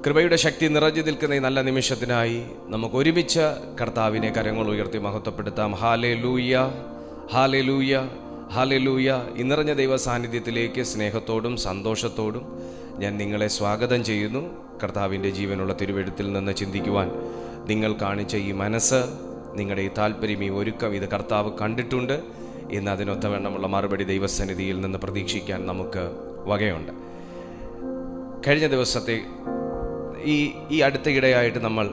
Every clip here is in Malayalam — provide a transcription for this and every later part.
കൃപയുടെ ശക്തി നിറഞ്ഞു നിൽക്കുന്ന ഈ നല്ല നിമിഷത്തിനായി നമുക്ക് ഒരുമിച്ച് കർത്താവിനെ കരങ്ങൾ ഉയർത്തി മഹത്വപ്പെടുത്താം. Hallelujah, hallelujah, hallelujah. ഈ നിറഞ്ഞ ദൈവ സാന്നിധ്യത്തിലേക്ക് സ്നേഹത്തോടും സന്തോഷത്തോടും ഞാൻ നിങ്ങളെ സ്വാഗതം ചെയ്യുന്നു. കർത്താവിൻ്റെ ജീവനുള്ള തിരുവെഴുത്തിൽ നിന്ന് ചിന്തിക്കുവാൻ നിങ്ങൾ കാണിച്ച ഈ മനസ്സ്, നിങ്ങളുടെ ഈ താല്പര്യം, ഈ ഒരുക്കം, ഇത് കർത്താവ് കണ്ടിട്ടുണ്ട് എന്ന് അതിനൊത്തവണ്ണമുള്ള മറുപടി ദൈവസന്നിധിയിൽ നിന്ന് പ്രതീക്ഷിക്കാൻ നമുക്ക് വകയുണ്ട്. കഴിഞ്ഞ ദിവസത്തെ ഈ അടുത്തയിടെയായിട്ട് നമ്മൾ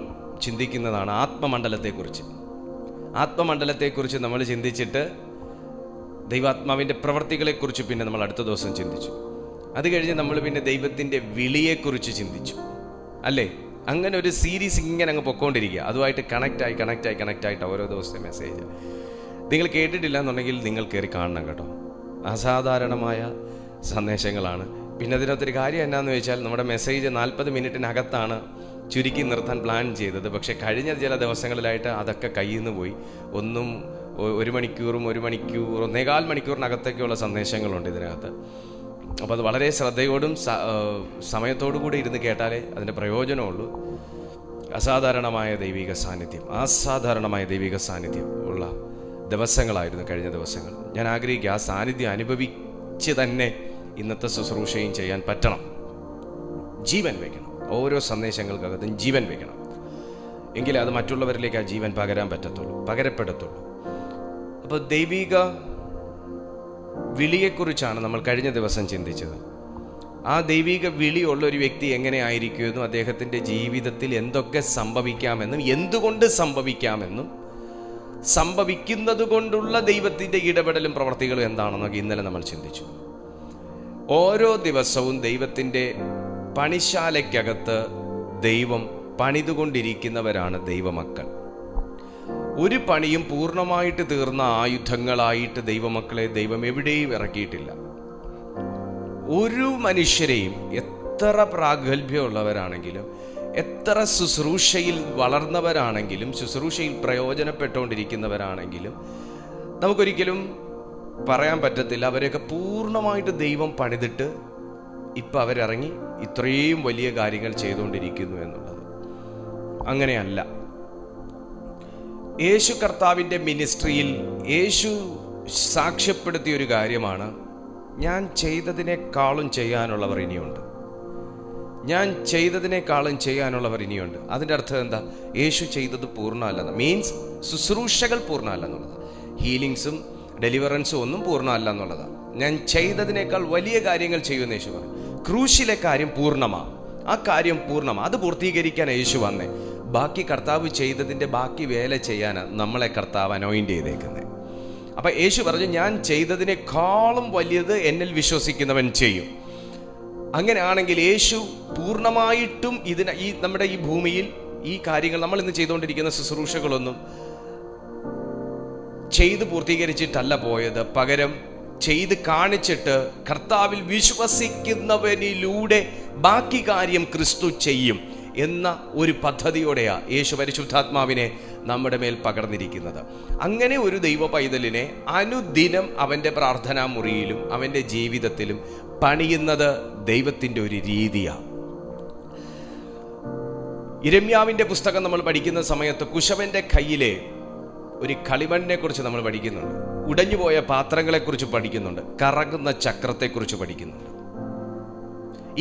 ചിന്തിക്കുന്നതാണ് ആത്മമണ്ഡലത്തെക്കുറിച്ച്. ആത്മമണ്ഡലത്തെക്കുറിച്ച് നമ്മൾ ചിന്തിച്ചിട്ട് ദൈവാത്മാവിൻ്റെ പ്രവൃത്തികളെക്കുറിച്ച് പിന്നെ നമ്മൾ അടുത്ത ദിവസം ചിന്തിച്ചു. അത് കഴിഞ്ഞ് നമ്മൾ പിന്നെ ദൈവത്തിൻ്റെ വിളിയെക്കുറിച്ച് ചിന്തിച്ചു, അല്ലേ? അങ്ങനെ ഒരു സീരീസ് ഇങ്ങനെ അങ്ങ് പൊക്കോണ്ടിരിക്കുക. അതുമായിട്ട് കണക്റ്റായിട്ട് ഓരോ ദിവസത്തെ മെസ്സേജ് നിങ്ങൾ കേട്ടിട്ടില്ല എന്നുണ്ടെങ്കിൽ നിങ്ങൾ കയറി കാണണം കേട്ടോ. അസാധാരണമായ സന്ദേശങ്ങളാണ്. പിന്നെ അതിനകത്തൊരു കാര്യം എന്നാന്ന് വെച്ചാൽ, നമ്മുടെ മെസ്സേജ് 40 മിനിറ്റിനകത്താണ് ചുരുക്കി നിർത്താൻ പ്ലാൻ ചെയ്തത്. പക്ഷേ കഴിഞ്ഞ ചില ദിവസങ്ങളിലായിട്ട് അതൊക്കെ കയ്യിൽ നിന്ന് പോയി. ഒന്നും 1 മണിക്കൂറും 1.25 മണിക്കൂറിനകത്തേക്കുള്ള സന്ദേശങ്ങളുണ്ട് ഇതിനകത്ത്. അപ്പോൾ അത് വളരെ ശ്രദ്ധയോടും സമയത്തോടു കൂടി ഇരുന്ന് കേട്ടാലേ അതിൻ്റെ പ്രയോജനമുള്ളൂ. അസാധാരണമായ ദൈവിക സാന്നിധ്യം ഉള്ള ദിവസങ്ങളായിരുന്നു കഴിഞ്ഞ ദിവസങ്ങൾ. ഞാൻ ആഗ്രഹിക്കുക ആ സാന്നിധ്യം അനുഭവിച്ച് തന്നെ ഇന്നത്തെ ശുശ്രൂഷയും ചെയ്യാൻ പറ്റണം. ജീവൻ വയ്ക്കണം. ഓരോ സന്ദേശങ്ങൾക്കകത്തും ജീവൻ വയ്ക്കണം. എങ്കിലേ അത് മറ്റുള്ളവരിലേക്ക് ആ ജീവൻ പകരപ്പെടത്തുള്ളൂ. അപ്പോൾ ദൈവിക വിളിയെക്കുറിച്ചാണ് നമ്മൾ കഴിഞ്ഞ ദിവസം ചിന്തിച്ചത്. ആ ദൈവിക വിളിയുള്ള ഒരു വ്യക്തി എങ്ങനെ ആയിരിക്കുമെന്നും അദ്ദേഹത്തിൻ്റെ ജീവിതത്തിൽ എന്തൊക്കെ സംഭവിക്കാമെന്നും എന്തുകൊണ്ട് സംഭവിക്കാമെന്നും സംഭവിക്കുന്നത് കൊണ്ടുള്ള ദൈവത്തിൻ്റെ ഇടപെടലും പ്രവർത്തികളും എന്താണെന്നൊക്കെ ഇന്നലെ നമ്മൾ ചിന്തിച്ചു. ഓരോ ദിവസവും ദൈവത്തിൻ്റെ പണിശാലയ്ക്കകത്ത് ദൈവം പണിതുകൊണ്ടിരിക്കുന്നവരാണ് ദൈവമക്കൾ. ഒരു പണിയും പൂർണ്ണമായിട്ട് തീർന്ന ആയുധങ്ങളായിട്ട് ദൈവമക്കളെ ദൈവം എവിടെയും ഇറക്കിയിട്ടില്ല. ഒരു മനുഷ്യരെയും എത്ര പ്രാഗൽഭ്യമുള്ളവരാണെങ്കിലും, എത്ര ശുശ്രൂഷയിൽ വളർന്നവരാണെങ്കിലും, ശുശ്രൂഷയിൽ പ്രയോജനപ്പെട്ടുകൊണ്ടിരിക്കുന്നവരാണെങ്കിലും നമുക്കൊരിക്കലും പറയാൻ പറ്റത്തില്ല അവരെയൊക്കെ പൂർണ്ണമായിട്ട് ദൈവം പണിതിട്ട് ഇപ്പം അവരിറങ്ങി ഇത്രയും വലിയ കാര്യങ്ങൾ ചെയ്തുകൊണ്ടിരിക്കുന്നു എന്നുള്ളത്. അങ്ങനെയല്ല. യേശു കർത്താവിൻ്റെ മിനിസ്ട്രിയിൽ യേശു സാക്ഷ്യപ്പെടുത്തിയ ഒരു കാര്യമാണ്, ഞാൻ ചെയ്തതിനേക്കാളും ചെയ്യാനുള്ളവർ ഇനിയുണ്ട്. അതിൻ്റെ അർത്ഥം എന്താ? യേശു ചെയ്തത് പൂർണ്ണമല്ലെന്ന്. മീൻസ് ശുശ്രൂഷകൾ പൂർണ്ണമല്ലെന്നുള്ളത്. ഹീലിങ്സും ഡെലിവറൻസും ഒന്നും പൂർണ്ണമല്ല എന്നുള്ളതാണ്. ഞാൻ ചെയ്തതിനേക്കാൾ വലിയ കാര്യങ്ങൾ ചെയ്യുമെന്ന് യേശു പറഞ്ഞു. ക്രൂശിലെ കാര്യം പൂർണ്ണമാണ്. ആ കാര്യം പൂർണ്ണമാണ്. അത് പൂർത്തീകരിക്കാൻ യേശു വന്നേ. ബാക്കി കർത്താവ് ചെയ്തതിൻ്റെ ബാക്കി വേല ചെയ്യാനാണ് നമ്മളെ കർത്താവ് അനോയിൻ്റ് ചെയ്തേക്കുന്നത്. അപ്പം യേശു പറഞ്ഞു, ഞാൻ ചെയ്തതിനേക്കാളും വലിയത് എന്നിൽ വിശ്വസിക്കുന്നവൻ ചെയ്യും. അങ്ങനെയാണെങ്കിൽ യേശു പൂർണ്ണമായിട്ടും നമ്മുടെ ഈ ഭൂമിയിൽ ഈ കാര്യങ്ങൾ നമ്മൾ ഇന്ന് ചെയ്തുകൊണ്ടിരിക്കുന്ന ശുശ്രൂഷകളൊന്നും ചെയ്ത് പൂർത്തീകരിച്ചിട്ടല്ല പോയത്. പകരം ചെയ്ത് കാണിച്ചിട്ട് കർത്താവിൽ വിശ്വസിക്കുന്നവനിലൂടെ ബാക്കി കാര്യം ക്രിസ്തു ചെയ്യും എന്ന ഒരു പദ്ധതിയോടെയാണ് യേശു പരിശുദ്ധാത്മാവിനെ നമ്മുടെ മേൽ പകർന്നിരിക്കുന്നത്. അങ്ങനെ ഒരു ദൈവ പൈതലിനെ അനുദിനം അവൻ്റെ പ്രാർത്ഥനാ മുറിയിലും അവൻ്റെ ജീവിതത്തിലും പണിയുന്നത് ദൈവത്തിൻ്റെ ഒരു രീതിയാണ്. യിരെമ്യാവിൻ്റെ പുസ്തകം നമ്മൾ പഠിക്കുന്ന സമയത്ത് കുശവൻ്റെ കയ്യിലെ ഒരു കളിമണ്ണിനെ കുറിച്ച് നമ്മൾ പഠിക്കുന്നുണ്ട്. ഉടഞ്ഞുപോയ പാത്രങ്ങളെക്കുറിച്ച് പഠിക്കുന്നുണ്ട്. കറങ്ങുന്ന ചക്രത്തെക്കുറിച്ച് പഠിക്കുന്നുണ്ട്.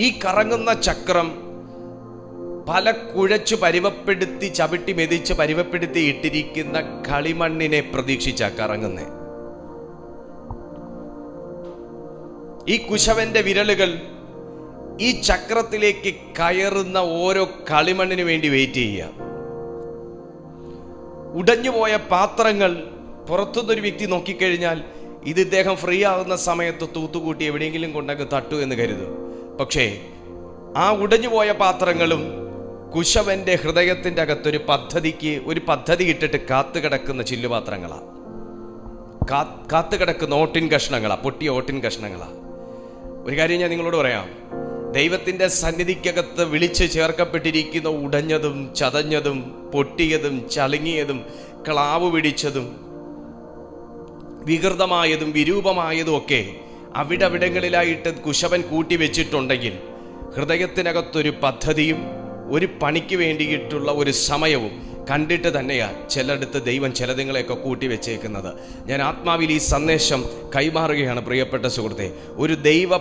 ഈ കറങ്ങുന്ന ചക്രം പല കുഴച്ചു പരുവപ്പെടുത്തി ചവിട്ടി മെതിച്ച് പരുവപ്പെടുത്തി ഇട്ടിരിക്കുന്ന കളിമണ്ണിനെ പ്രതീക്ഷിച്ച കറങ്ങുന്നേ. ഈ കുശവന്റെ വിരലുകൾ ഈ ചക്രത്തിലേക്ക് കയറുന്ന ഓരോ കളിമണ്ണിന് വേണ്ടി വെയിറ്റ് ചെയ്യുക. ഉടഞ്ഞുപോയ പാത്രങ്ങൾ പുറത്തുനിന്നൊരു വ്യക്തി നോക്കിക്കഴിഞ്ഞാൽ ഇത് ഇദ്ദേഹം ഫ്രീ ആകുന്ന സമയത്ത് തൂത്തുകൂട്ടി എവിടെയെങ്കിലും കൊണ്ടങ്ങ് തട്ടു എന്ന് കരുതും. പക്ഷേ ആ ഉടഞ്ഞുപോയ പാത്രങ്ങളും കുശവന്റെ ഹൃദയത്തിൻ്റെ അകത്തൊരു പദ്ധതി ഇട്ടിട്ട് കാത്തുകിടക്കുന്ന ചില്ലുപാത്രങ്ങളാണ്, കാത്തുകിടക്കുന്ന പൊട്ടിയ ഓട്ടിൻ കഷ്ണങ്ങളാണ്. ഒരു കാര്യം ഞാൻ നിങ്ങളോട് പറയാം, ദൈവത്തിൻ്റെ സന്നിധിക്കകത്ത് വിളിച്ച് ചേർക്കപ്പെട്ടിരിക്കുന്ന ഉടഞ്ഞതും ചതഞ്ഞതും പൊട്ടിയതും ചളുങ്ങിയതും ക്ലാവ് പിടിച്ചതും വികൃതമായതും വിരൂപമായതും ഒക്കെ അവിടങ്ങളിലായിട്ട് കുശവൻ കൂട്ടിവെച്ചിട്ടുണ്ടെങ്കിൽ ഹൃദയത്തിനകത്തൊരു പദ്ധതിയും ഒരു പണിക്ക് വേണ്ടിയിട്ടുള്ള ഒരു സമയവും കണ്ടിട്ട് തന്നെയാണ് ചിലയിടത്ത് ദൈവം ചിലതുങ്ങളെയൊക്കെ കൂട്ടി വെച്ചേക്കുന്നത്. ഞാൻ ആത്മാവിൽ ഈ സന്ദേശം കൈമാറുകയാണ് പ്രിയപ്പെട്ട സുഹൃത്തെ. ഒരു ദൈവ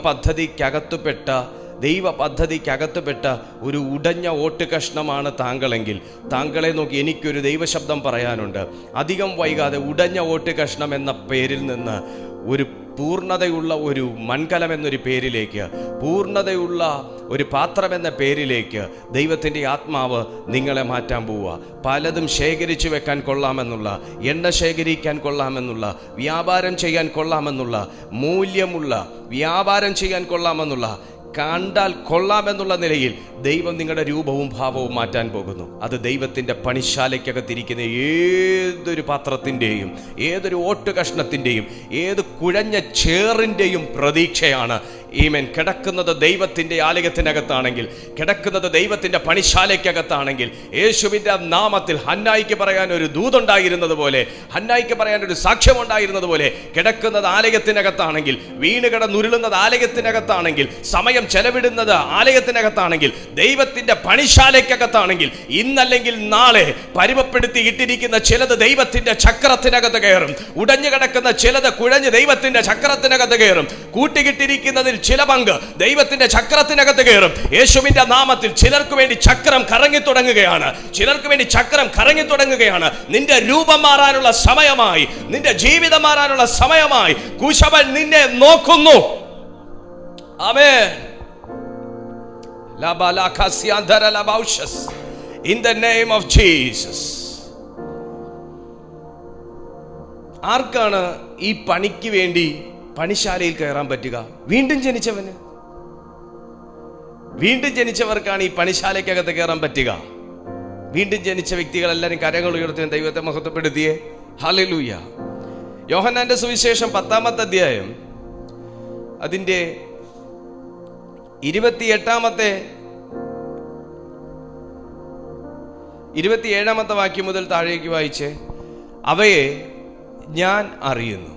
പദ്ധതിക്കകത്തുപെട്ട ഒരു ഉടഞ്ഞ ഓട്ട് കഷ്ണമാണ് താങ്കളെങ്കിൽ, താങ്കളെ നോക്കി എനിക്കൊരു ദൈവശബ്ദം പറയാനുണ്ട്. അധികം വൈകാതെ ഉടഞ്ഞ ഓട്ട് കഷ്ണം എന്ന പേരിൽ നിന്ന് ഒരു പൂർണ്ണതയുള്ള ഒരു മൺകലം എന്നൊരു പേരിലേക്ക്, പൂർണ്ണതയുള്ള ഒരു പാത്രം എന്ന പേരിലേക്ക് ദൈവത്തിൻ്റെ ആത്മാവ് നിങ്ങളെ മാറ്റാൻ പോവുക. പലതും ശേഖരിച്ചു വെക്കാൻ കൊള്ളാമെന്നുള്ള, എണ്ണ ശേഖരിക്കാൻ കൊള്ളാമെന്നുള്ള, വ്യാപാരം ചെയ്യാൻ കൊള്ളാമെന്നുള്ള, മൂല്യമുള്ള വ്യാപാരം ചെയ്യാൻ കൊള്ളാമെന്നുള്ള, കണ്ടാൽ കൊള്ളാമെന്നുള്ള നിലയിൽ ദൈവം നിങ്ങളുടെ രൂപവും ഭാവവും മാറ്റാൻ പോകുന്നു. അത് ദൈവത്തിൻ്റെ പണിശാലയ്ക്കകത്തിരിക്കുന്ന ഏതൊരു പാത്രത്തിൻ്റെയും, ഏതൊരു ഓട്ട് കഷ്ണത്തിൻ്റെയും, ഏത് കുഴഞ്ഞ ചേറിൻ്റെയും പ്രതീക്ഷയാണ്. ഈമേൻ. കിടക്കുന്നത് ദൈവത്തിൻ്റെ ആലയത്തിനകത്താണെങ്കിൽ, കിടക്കുന്നത് ദൈവത്തിൻ്റെ പണിശാലയ്ക്കകത്താണെങ്കിൽ, യേശുവിൻ്റെ നാമത്തിൽ ഹന്നായിക്ക് പറയാൻ ഒരു ദൂതുണ്ടായിരുന്നത് പോലെ, ഹന്നായിക്ക് പറയാൻ ഒരു സാക്ഷ്യമുണ്ടായിരുന്നത് പോലെ, കിടക്കുന്നത് ആലയത്തിനകത്താണെങ്കിൽ, വീണ് കിടന്നുരുളുന്നത് ആലയത്തിനകത്താണെങ്കിൽ, സമയം ചെലവിടുന്നത് ആലയത്തിനകത്താണെങ്കിൽ, ദൈവത്തിൻ്റെ പണിശാലയ്ക്കകത്താണെങ്കിൽ, ഇന്നല്ലെങ്കിൽ നാളെ പരുവപ്പെടുത്തി ഇട്ടിരിക്കുന്ന ചിലത് ദൈവത്തിൻ്റെ ചക്രത്തിനകത്ത് കയറും. ഉടഞ്ഞു കിടക്കുന്ന ചിലത് കുഴഞ്ഞ് ദൈവത്തിൻ്റെ ചക്രത്തിനകത്ത് കയറും. കൂട്ടിക്കിട്ടിരിക്കുന്നതിൽ ചില പങ്ക് ദൈവത്തിന്റെ ചക്രത്തിനകത്ത് കയറും. യേശുവിന്റെ നാമത്തിൽ ചിലർക്ക് വേണ്ടി ചക്രം കറങ്ങി തുടങ്ങുകയാണ്. ചിലർക്ക് വേണ്ടി ചക്രം കറങ്ങി തുടങ്ങുകയാണ്. നിന്റെ രൂപം മാറാനുള്ള സമയമായി, നിന്റെ ജീവിതം മാറാനുള്ള സമയമായി. കുശവൻ നിന്നെ നോക്കുന്നു. ആമേൻ. In the name of Jesus. ആർക്കാണ് ഈ പണിക്ക് വേണ്ടി പണിശാലയിൽ കയറാൻ പറ്റുക? വീണ്ടും ജനിച്ചവന്. വീണ്ടും ജനിച്ചവർക്കാണ് ഈ പണിശാലയ്ക്കകത്ത് കയറാൻ പറ്റുക. വീണ്ടും ജനിച്ച വ്യക്തികളെല്ലാവരും കരങ്ങൾ ഉയർത്തി ദൈവത്തെ മഹത്വപ്പെടുത്തിയേ. ഹല്ലേലൂയ. യോഹന്നാന്റെ സുവിശേഷം 10-ാമത്തെ അധ്യായം അതിൻ്റെ 27-ാമത്തെ വാക്യം മുതൽ താഴേക്ക് വായിച്ച്, അവയെ ഞാൻ അറിയുന്നു,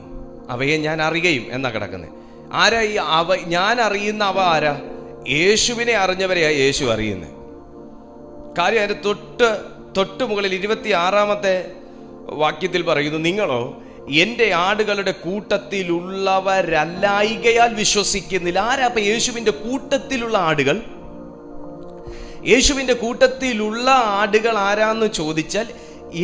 അവയെ ഞാൻ അറിയുകയും എന്നാ കിടക്കുന്നത്. ആരാ ഈ ഞാൻ അറിയുന്ന അവ ആരാ? യേശുവിനെ അറിഞ്ഞവരെയാ യേശു അറിയുന്നത്. കാര്യം അതിൻ്റെ തൊട്ട് മുകളിൽ 26-ാമത്തെ വാക്യത്തിൽ പറയുന്നു, നിങ്ങളോ എൻ്റെ ആടുകളുടെ കൂട്ടത്തിലുള്ളവരല്ലായികയാൽ വിശ്വസിക്കുന്നില്ല. ആരാ അപ്പൊ യേശുവിൻ്റെ കൂട്ടത്തിലുള്ള ആടുകൾ? യേശുവിൻ്റെ കൂട്ടത്തിലുള്ള ആടുകൾ ആരാന്ന് ചോദിച്ചാൽ,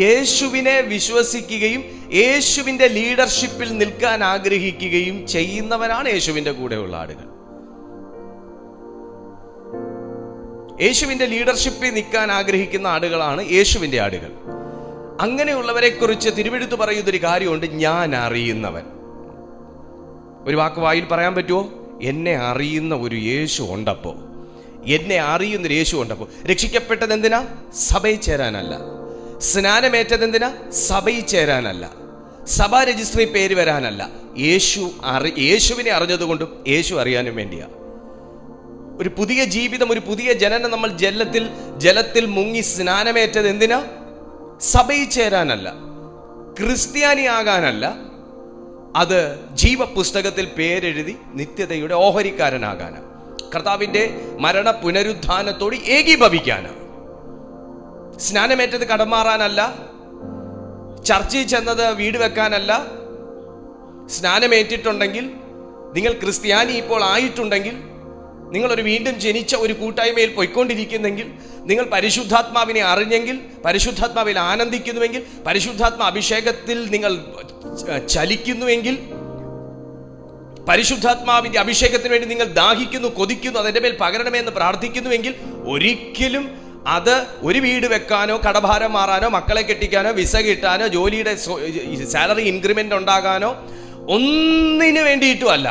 യേശുവിനെ വിശ്വസിക്കുകയും യേശുവിൻ്റെ ലീഡർഷിപ്പിൽ നിൽക്കാൻ ആഗ്രഹിക്കുകയും ചെയ്യുന്നവരാണ് യേശുവിൻ്റെ കൂടെയുള്ള ആടുകൾ. യേശുവിൻ്റെ ലീഡർഷിപ്പിൽ നിൽക്കാൻ ആഗ്രഹിക്കുന്ന ആടുകളാണ് യേശുവിൻ്റെ ആടുകൾ. അങ്ങനെയുള്ളവരെ കുറിച്ച് തിരുവെഴുത്ത് പറയുന്നൊരു കാര്യമുണ്ട്, ഞാൻ അറിയുന്നവൻ. ഒരു വാക്ക് വായിൽ പറയാൻ പറ്റുമോ? എന്നെ അറിയുന്ന ഒരു യേശു ഉണ്ടപ്പോ, എന്നെ അറിയുന്നൊരു യേശു ഉണ്ടപ്പോ. രക്ഷിക്കപ്പെട്ടത് എന്തിനാ? സഭയിൽ ചേരാനല്ല. സ്നാനമേറ്റത് എന്തിനാ? സഭയിൽ ചേരാനല്ല. സഭാ രജിസ്ട്രി പേര് വരാനല്ല. യേശുവിനെ അറിഞ്ഞതുകൊണ്ടും യേശു അറിയാനും വേണ്ടിയാ. ഒരു പുതിയ ജീവിതം, ഒരു പുതിയ ജനനം നമ്മൾ ജലത്തിൽ മുങ്ങി സ്നാനമേറ്റത് എന്തിനാ? സഭയിൽ ചേരാനല്ല, ക്രിസ്ത്യാനിയാകാനല്ല. അത് ജീവപുസ്തകത്തിൽ പേരെഴുതി നിത്യതയുടെ ഓഹരിക്കാരനാകാനാ. കർത്താവിന്റെ മരണ പുനരുത്ഥാനത്തോട് ഏകീഭവിക്കാനാണ്. സ്നാനമേറ്റത് കടമാറാനല്ല, ചർച്ചയിൽ ചെന്നത് വീട് വെക്കാനല്ല. സ്നാനമേറ്റിട്ടുണ്ടെങ്കിൽ, നിങ്ങൾ ക്രിസ്ത്യാനി ഇപ്പോൾ ആയിട്ടുണ്ടെങ്കിൽ, നിങ്ങളൊരു വീണ്ടും ജനിച്ച ഒരു കൂട്ടായ്മയിൽ പോയിക്കൊണ്ടിരിക്കുന്നെങ്കിൽ, നിങ്ങൾ പരിശുദ്ധാത്മാവിനെ അറിഞ്ഞെങ്കിൽ, പരിശുദ്ധാത്മാവിൽ ആനന്ദിക്കുന്നുവെങ്കിൽ, പരിശുദ്ധാത്മ അഭിഷേകത്തിൽ നിങ്ങൾ ചലിക്കുന്നുവെങ്കിൽ, പരിശുദ്ധാത്മാവിന്റെ അഭിഷേകത്തിന് വേണ്ടി നിങ്ങൾ ദാഹിക്കുന്നു, കൊതിക്കുന്നു, അതിൻ്റെ മേൽ പകരണമേ എന്ന് പ്രാർത്ഥിക്കുന്നുവെങ്കിൽ, ഒരിക്കലും അത് ഒരു വീട് വെക്കാനോ കടഭാരം മാറാനോ മക്കളെ കെട്ടിക്കാനോ വിസ കിട്ടാനോ ജോലിയുടെ സാലറി ഇൻക്രിമെന്റ് ഉണ്ടാകാനോ ഒന്നിനു വേണ്ടിയിട്ടും അല്ല.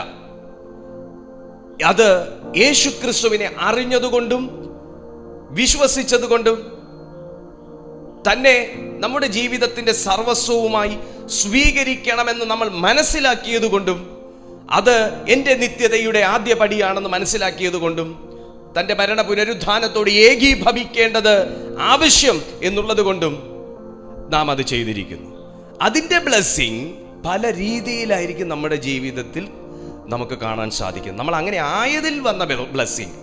അത് യേശു ക്രിസ്തുവിനെ അറിഞ്ഞതുകൊണ്ടും വിശ്വസിച്ചതുകൊണ്ടും തന്നെ നമ്മുടെ ജീവിതത്തിന്റെ സർവസ്വവുമായി സ്വീകരിക്കണമെന്ന് നമ്മൾ മനസ്സിലാക്കിയതുകൊണ്ടും, അത് എൻ്റെ നിത്യതയുടെ ആദ്യ പടിയാണെന്ന് മനസ്സിലാക്കിയതുകൊണ്ടും, തൻ്റെ മരണ പുനരുത്ഥാനത്തോട് ഏകീഭവിക്കേണ്ടത് ആവശ്യം എന്നുള്ളത് കൊണ്ടും നാം അത് ചെയ്തിരിക്കുന്നു. അതിൻ്റെ ബ്ലെസ്സിങ് പല രീതിയിലായിരിക്കും നമ്മുടെ ജീവിതത്തിൽ നമുക്ക് കാണാൻ സാധിക്കും. നമ്മൾ അങ്ങനെ ആയതിൽ വന്ന ബ്ലെസ്സിങ്,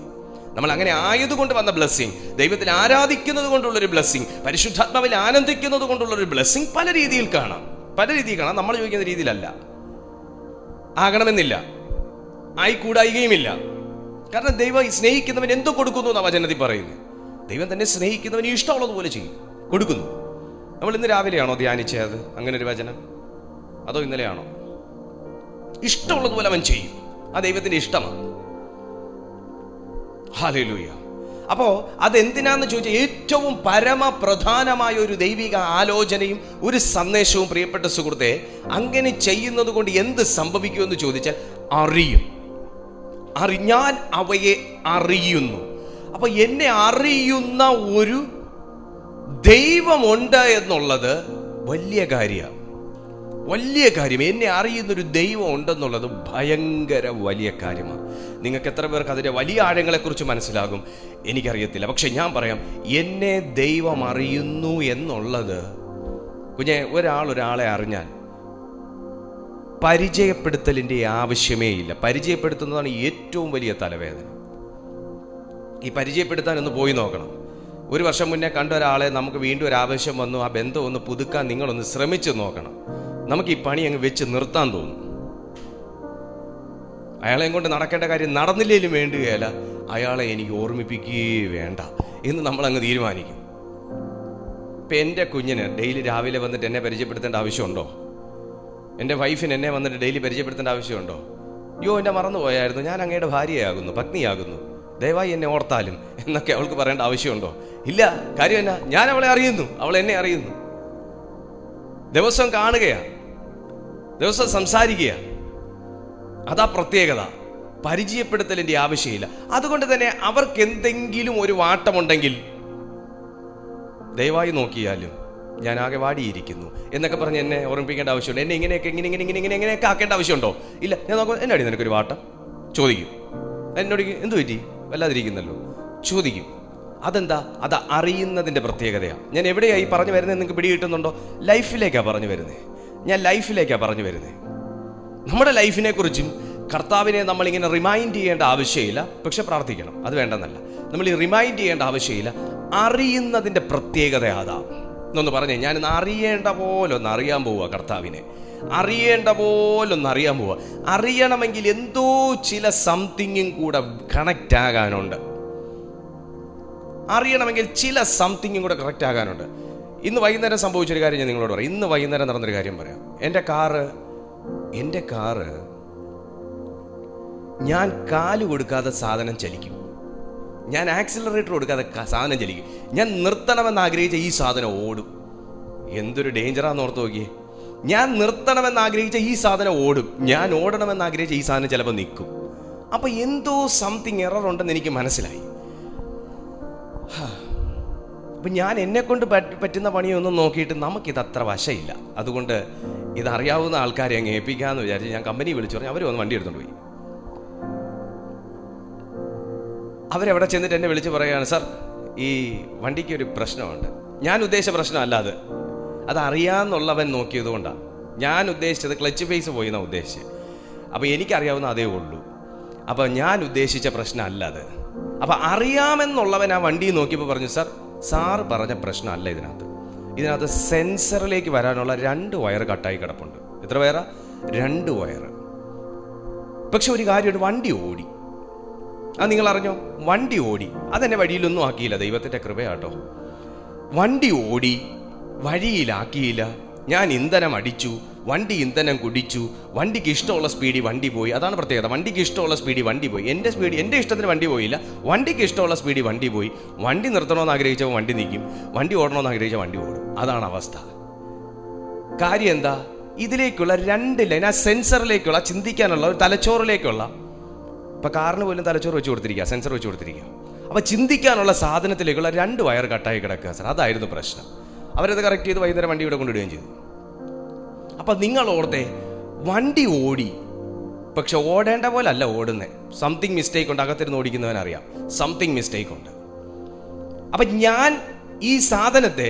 നമ്മൾ അങ്ങനെ ആയതുകൊണ്ട് വന്ന ബ്ലെസ്സിങ്, ദൈവത്തിൽ ആരാധിക്കുന്നത് കൊണ്ടുള്ളൊരു ബ്ലെസ്സിങ്, പരിശുദ്ധാത്മാവിൽ ആനന്ദിക്കുന്നത് കൊണ്ടുള്ളൊരു ബ്ലെസ്സിങ് പല രീതിയിൽ കാണാം. നമ്മൾ ചോദിക്കുന്ന രീതിയിലല്ല. ആകണമെന്നില്ല, ആയിക്കൂടായികയുമില്ല. കാരണം ദൈവം സ്നേഹിക്കുന്നവൻ എന്തും കൊടുക്കുന്നു എന്നാണ് വചനത്തിൽ പറയുന്നത്. ദൈവം തന്നെ സ്നേഹിക്കുന്നവന് ഇഷ്ടമുള്ളതുപോലെ ചെയ്യും, കൊടുക്കുന്നു. നമ്മൾ ഇന്ന് രാവിലെയാണോ ധ്യാനിച്ചത് അങ്ങനെ ഒരു വചനം? അതോ ഇന്നലെയാണോ? ഇഷ്ടമുള്ളതുപോലെ അവൻ ചെയ്യും. ആ ദൈവത്തിന്റെ ഇഷ്ടമാണ്. ഹല്ലേലൂയ. അപ്പോ അതെന്തിനാന്ന് ചോദിച്ചാൽ ഏറ്റവും പരമപ്രധാനമായ ഒരു ദൈവിക ആലോചനയും ഒരു സന്ദേശവും, പ്രിയപ്പെട്ട സുഹൃത്തെ, അങ്ങനെ ചെയ്യുന്നത് കൊണ്ട് എന്ത് സംഭവിക്കുമെന്ന് ചോദിച്ചാൽ ഞാൻ അവയെ അറിയുന്നു. അപ്പൊ എന്നെ അറിയുന്ന ഒരു ദൈവമുണ്ട് എന്നുള്ളത് വലിയ കാര്യമാണ്. എന്നെ അറിയുന്നൊരു ദൈവം ഉണ്ടെന്നുള്ളത് ഭയങ്കര വലിയ കാര്യമാണ്. നിങ്ങൾക്ക് എത്ര പേർക്ക് അതിൻ്റെ വലിയ ആഴങ്ങളെക്കുറിച്ച് മനസ്സിലാകും എനിക്കറിയത്തില്ല. പക്ഷെ ഞാൻ പറയാം, എന്നെ ദൈവം അറിയുന്നു എന്നുള്ളത്, ഒരാളെ അറിഞ്ഞാൽ പരിചയപ്പെടുത്തലിൻ്റെ ആവശ്യമേ ഇല്ല. പരിചയപ്പെടുത്തുന്നതാണ് ഏറ്റവും വലിയ തലവേദന. ഈ പരിചയപ്പെടുത്താൻ ഒന്ന് പോയി നോക്കണം. ഒരു വർഷം മുന്നേ കണ്ട ഒരാളെ നമുക്ക് വീണ്ടും ഒരു ആവശ്യം വന്നു, ആ ബന്ധം ഒന്ന് പുതുക്കാൻ നിങ്ങളൊന്ന് ശ്രമിച്ചു നോക്കണം. നമുക്ക് ഈ പണി അങ്ങ് വെച്ച് നിർത്താൻ തോന്നും. അയാളെയും കൊണ്ട് നടക്കേണ്ട കാര്യം നടന്നില്ലേലും വേണ്ടുകയല്ല, അയാളെ എനിക്ക് ഓർമ്മിപ്പിക്കുകയേ വേണ്ട എന്ന് നമ്മളങ്ങ് തീരുമാനിക്കും. ഇപ്പം എൻ്റെ കുഞ്ഞിന് ഡെയിലി രാവിലെ വന്നിട്ട് എന്നെ പരിചയപ്പെടുത്തേണ്ട ആവശ്യമുണ്ടോ? എൻ്റെ വൈഫിന് എന്നെ വന്നിട്ട് ഡെയിലി പരിചയപ്പെടുത്തേണ്ട ആവശ്യമുണ്ടോ? എന്നെ മറന്നുപോയായിരുന്നു, ഞാൻ അങ്ങയുടെ ഭാര്യയാകുന്നു, പത്നിയാകുന്നു, ദയവായി എന്നെ ഓർത്താലും എന്നൊക്കെ അവൾക്ക് പറയേണ്ട ആവശ്യമുണ്ടോ? ഇല്ല. കാര്യം എന്നാ? ഞാൻ അവളെ അറിയുന്നു, അവൾ എന്നെ അറിയുന്നു. ദിവസം കാണുകയാണ്, ദിവസം സംസാരിക്കുക. അതാ പ്രത്യേകത. പരിചയപ്പെടുത്തലിൻ്റെ ആവശ്യമില്ല. അതുകൊണ്ട് തന്നെ അവർക്ക് എന്തെങ്കിലും ഒരു വാട്ടമുണ്ടെങ്കിൽ ദയവായി നോക്കിയാലും ഞാൻ ആകെ വാടിയിരിക്കുന്നു എന്നൊക്കെ പറഞ്ഞ് എന്നെ ഓർമ്മിപ്പിക്കേണ്ട ആവശ്യമുണ്ടോ? എന്നെ ഇങ്ങനെയൊക്കെ ആക്കേണ്ട ആവശ്യമുണ്ടോ? ഇല്ല. ഞാൻ നോക്കാം, എന്നാടി നിനക്കൊരു വാട്ടം ചോദിക്കും. എന്നോട് എന്തു പറ്റി, വല്ലാതിരിക്കുന്നല്ലോ ചോദിക്കും. അതെന്താ? അത് അറിയുന്നതിൻ്റെ പ്രത്യേകതയാണ്. ഞാൻ എവിടെയായി പറഞ്ഞു വരുന്നത് നിങ്ങൾക്ക് പിടി കിട്ടുന്നുണ്ടോ? ലൈഫിലേക്കാണ് പറഞ്ഞു വരുന്നത്. നമ്മുടെ ലൈഫിനെ കുറിച്ചും കർത്താവിനെ നമ്മളിങ്ങനെ റിമൈൻഡ് ചെയ്യേണ്ട ആവശ്യമില്ല. പക്ഷെ പ്രാർത്ഥിക്കണം, അത് വേണ്ടെന്നല്ല. നമ്മൾ ഈ റിമൈൻഡ് ചെയ്യേണ്ട ആവശ്യമില്ല. അറിയുന്നതിൻ്റെ പ്രത്യേകത അതാ. എന്നൊന്ന് പറഞ്ഞേ, ഞാനിന്ന് അറിയേണ്ട പോലെ ഒന്ന് അറിയാൻ പോവുക. കർത്താവിനെ അറിയേണ്ട പോലെ ഒന്ന് അറിയാൻ പോവുക. അറിയണമെങ്കിൽ എന്തോ ചില സംതിങ്ങും കൂടെ കണക്റ്റ് ആകാനുണ്ട്. ഇന്ന് വൈകുന്നേരം സംഭവിച്ചൊരു കാര്യം ഞാൻ നിങ്ങളോട് പറയാം. ഇന്ന് വൈകുന്നേരം നടന്നൊരു കാര്യം പറയാം. എൻ്റെ കാറ് ഞാൻ കാല് കൊടുക്കാതെ സാധനം ചലിക്കും. ഞാൻ ആക്സിലറേറ്റർ കൊടുക്കാതെ സാധനം ചലിക്കും. ഞാൻ നിർത്തണമെന്ന് ആഗ്രഹിച്ച ഈ സാധനം ഓടും. എന്തൊരു ഡേഞ്ചറാന്ന് ഓർത്ത് നോക്കിയേ. ഞാൻ നിർത്തണമെന്ന് ആഗ്രഹിച്ച ഈ സാധനം ഓടും. ഞാൻ ഓടണമെന്ന് ആഗ്രഹിച്ച ഈ സാധനം ചിലപ്പോൾ നിൽക്കും. അപ്പൊ എന്തോ സംതിങ് എറർ ഉണ്ടെന്ന് എനിക്ക് മനസ്സിലായി. അപ്പം ഞാൻ എന്നെക്കൊണ്ട് പറ്റുന്ന പണിയൊന്നും നോക്കിയിട്ട് നമുക്കിത് അത്ര വശമില്ല. അതുകൊണ്ട് ഇതറിയാവുന്ന ആൾക്കാരെ അങ്ങ് ഏൽപ്പിക്കാമെന്ന് വിചാരിച്ച് ഞാൻ കമ്പനി വിളിച്ചു പറഞ്ഞു. അവർ വന്ന് വണ്ടി എടുത്തുകൊണ്ട് പോയി. അവരെവിടെ ചെന്നിട്ട് എന്നെ വിളിച്ച് പറയുകയാണ്, സാർ ഈ വണ്ടിക്ക് ഒരു പ്രശ്നമുണ്ട്. ഞാൻ ഉദ്ദേശിച്ച പ്രശ്നമല്ല അത് അറിയാമെന്നുള്ളവൻ നോക്കിയത് കൊണ്ടാണ്. ഞാൻ ഉദ്ദേശിച്ചത് ക്ലച്ച് ഫേസ് പോയി എന്നാണ് ഉദ്ദേശിച്ചത്. അപ്പോൾ എനിക്കറിയാവുന്ന അതേ ഉള്ളൂ. അപ്പോൾ ഞാൻ ഉദ്ദേശിച്ച പ്രശ്നമല്ല അത്. അപ്പം അറിയാമെന്നുള്ളവൻ ആ വണ്ടി നോക്കിയപ്പോൾ പറഞ്ഞു, സാറ് പറഞ്ഞ പ്രശ്നമല്ല ഇതിനകത്ത് സെൻസറിലേക്ക് വരാനുള്ള 2 വയർ കട്ടായി കിടപ്പുണ്ട്. എത്ര വയറാ? 2 വയർ. പക്ഷെ ഒരു കാര്യമുണ്ട്, വണ്ടി ഓടി. അത് നിങ്ങൾ അറിഞ്ഞോ? വണ്ടി ഓടി. അതെന്നെ വഴിയിലൊന്നും ആക്കിയില്ല, ദൈവത്തിൻ്റെ കൃപയാട്ടോ. വണ്ടി ഓടി, വഴിയിലാക്കിയില്ല. ഞാൻ ഇന്ധനം അടിച്ചു, വണ്ടി ഇന്ധനം കുടിച്ചു, വണ്ടിക്ക് ഇഷ്ടമുള്ള സ്പീഡിൽ വണ്ടി പോയി. അതാണ് പ്രത്യേകത. വണ്ടിക്ക് ഇഷ്ടമുള്ള സ്പീഡിൽ വണ്ടി പോയി. എൻ്റെ ഇഷ്ടത്തിന് വണ്ടി പോയില്ല, വണ്ടിക്ക് ഇഷ്ടമുള്ള സ്പീഡിൽ വണ്ടി പോയി. വണ്ടി നിർത്തണമെന്ന് ആഗ്രഹിച്ചപ്പോൾ വണ്ടി നിൽക്കും, വണ്ടി ഓടണമെന്ന് ആഗ്രഹിച്ച വണ്ടി ഓടും. അതാണ് അവസ്ഥ. കാര്യം എന്താ? ഇതിലേക്കുള്ള 2 ലൈൻ, ആ സെൻസറിലേക്കുള്ള, ചിന്തിക്കാനുള്ള ഒരു തലച്ചോറിലേക്കുള്ള, ഇപ്പം കാറിന് പോലും തലച്ചോറ് വെച്ച് കൊടുത്തിരിക്കുക, സെൻസർ വെച്ച് കൊടുത്തിരിക്കുക. അപ്പം ചിന്തിക്കാനുള്ള സാധനത്തിലേക്കുള്ള 2 വയർ കട്ടായി കിടക്കുക സാർ. അതായിരുന്നു പ്രശ്നം. അവരത് കറക്റ്റ് ചെയ്ത് വൈകുന്നേരം വണ്ടി ഇവിടെ കൊണ്ടിടുകയും ചെയ്തു. അപ്പം നിങ്ങൾ ഓർത്തേ, വണ്ടി ഓടി, പക്ഷെ ഓടേണ്ട പോലെ അല്ല ഓടുന്നത്. സംതിങ് മിസ്റ്റേക്ക് ഉണ്ട്. അകത്തിരുന്ന് ഓടിക്കുന്നവനറിയാം സംതിങ് മിസ്റ്റേക്ക് ഉണ്ട്. അപ്പം ഞാൻ ഈ സാധനത്തെ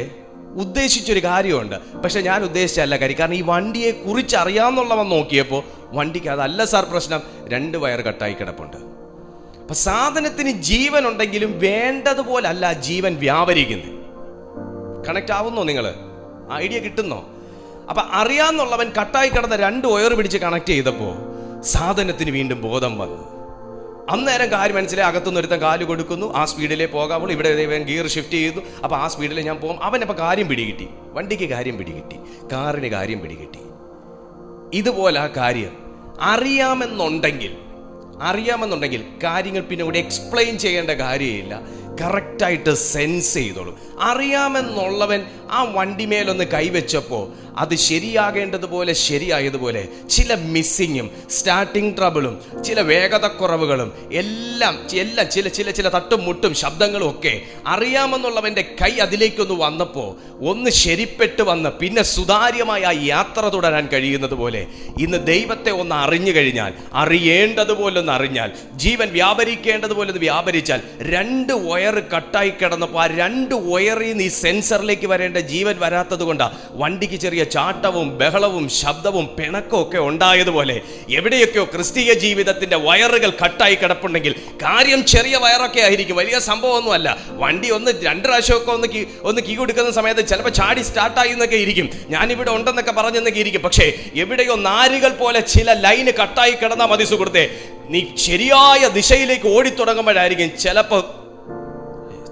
ഉദ്ദേശിച്ചൊരു കാര്യമുണ്ട്, പക്ഷെ ഞാൻ ഉദ്ദേശിച്ചല്ല കാര്യം. കാരണം ഈ വണ്ടിയെ കുറിച്ച് അറിയാമെന്നുള്ളവൻ നോക്കിയപ്പോൾ വണ്ടിക്ക് അതല്ല സാർ പ്രശ്നം, 2 വയർ കട്ടായി കിടപ്പുണ്ട്. അപ്പൊ സാധനത്തിന് ജീവൻ ഉണ്ടെങ്കിലും വേണ്ടതുപോലല്ല ജീവൻ വ്യാപരിക്കുന്നത്. കണക്ട് ആവുന്നോ? നിങ്ങൾ ഐഡിയ കിട്ടുന്നോ? അപ്പൊ അറിയാന്നുള്ളവൻ കട്ടായി കിടന്ന 2 വയർ പിടിച്ച് കണക്ട് ചെയ്തപ്പോ സാധനത്തിന് വീണ്ടും ബോധം വന്നു. അന്നേരം കാര്യം മനസ്സിലായി. അകത്തുനിന്ന് ഒരുത്തൻ കാല് കൊടുക്കുന്നു, ആ സ്പീഡിലേ പോകാവുള്ളൂ. ഇവിടെ ഗിയർ ഷിഫ്റ്റ് ചെയ്തു. അപ്പൊ ആ സ്പീഡിൽ ഞാൻ പോകും. അവനപ്പോൾ കാര്യം പിടികിട്ടി. വണ്ടിക്ക് കാര്യം പിടികിട്ടി, കാറിന് കാര്യം പിടികിട്ടി. ഇതുപോലെ ആ കാര്യം അറിയാമെന്നുണ്ടെങ്കിൽ കാര്യങ്ങൾ പിന്നെ ഇവിടെ എക്സ്പ്ലെയിൻ ചെയ്യേണ്ട കാര്യമില്ല, കറക്റ്റായിട്ട് സെൻസ് ചെയ്തോളും. അറിയാമെന്നുള്ളവൻ ആ വണ്ടിമേലൊന്ന് കൈവച്ചപ്പോൾ അത് ശരിയാകേണ്ടതുപോലെ ശരിയായതുപോലെ ചില മിസ്സിങ്ങും സ്റ്റാർട്ടിങ് ട്രബിളും ചില വേഗതക്കുറവുകളും എല്ലാം ചില തട്ടും മുട്ടും ശബ്ദങ്ങളും ഒക്കെ അറിയാമെന്നുള്ളവൻ്റെ കൈ അതിലേക്കൊന്ന് വന്നപ്പോൾ ഒന്ന് ശരിപ്പെട്ട് വന്ന് പിന്നെ സുതാര്യമായ ആ യാത്ര തുടരാൻ കഴിയുന്നത് പോലെ ഇന്ന് ദൈവത്തെ ഒന്ന് അറിഞ്ഞു കഴിഞ്ഞാൽ, അറിയേണ്ടതുപോലെ ഒന്ന് അറിഞ്ഞാൽ, ജീവൻ വ്യാപരിക്കേണ്ടതുപോലെ ഒന്ന് വ്യാപരിച്ചാൽ, 2 വയർ കട്ടായി കിടന്നപ്പോൾ ആ 2 വയറിൽ നിന്ന് ഈ സെൻസറിലേക്ക് വരേണ്ട ജീവൻ വരാത്തത് കൊണ്ടാണ് വണ്ടിക്ക് ചെറിയ ചാട്ടവും ബഹളവും ശബ്ദവും പിണക്കവും ഒക്കെ ഉണ്ടായതുപോലെ എവിടെയൊക്കെയോ ക്രിസ്തീയ ജീവിതത്തിന്റെ വയറുകൾ കട്ടായി കിടപ്പുണ്ടെങ്കിൽ കാര്യം ചെറിയ വയറൊക്കെ ആയിരിക്കും, വലിയ സംഭവമൊന്നുമല്ല. വണ്ടി 1-2 പ്രാവശ്യമൊക്കെ ഒന്ന് കീ കൊടുക്കുന്ന സമയത്ത് ചിലപ്പോൾ ചാടി സ്റ്റാർട്ടായി എന്നൊക്കെ ഇരിക്കും, ഞാനിവിടെ ഉണ്ടെന്നൊക്കെ പറഞ്ഞെന്നൊക്കെ ഇരിക്കും. പക്ഷേ എവിടെയോ നാരുകൾ പോലെ ചില ലൈന് കട്ടായി കിടന്നാൽ മതി സുഹൃത്തെ, നീ ശരിയായ ദിശയിലേക്ക് ഓടിത്തുടങ്ങുമ്പോഴായിരിക്കും ചിലപ്പോൾ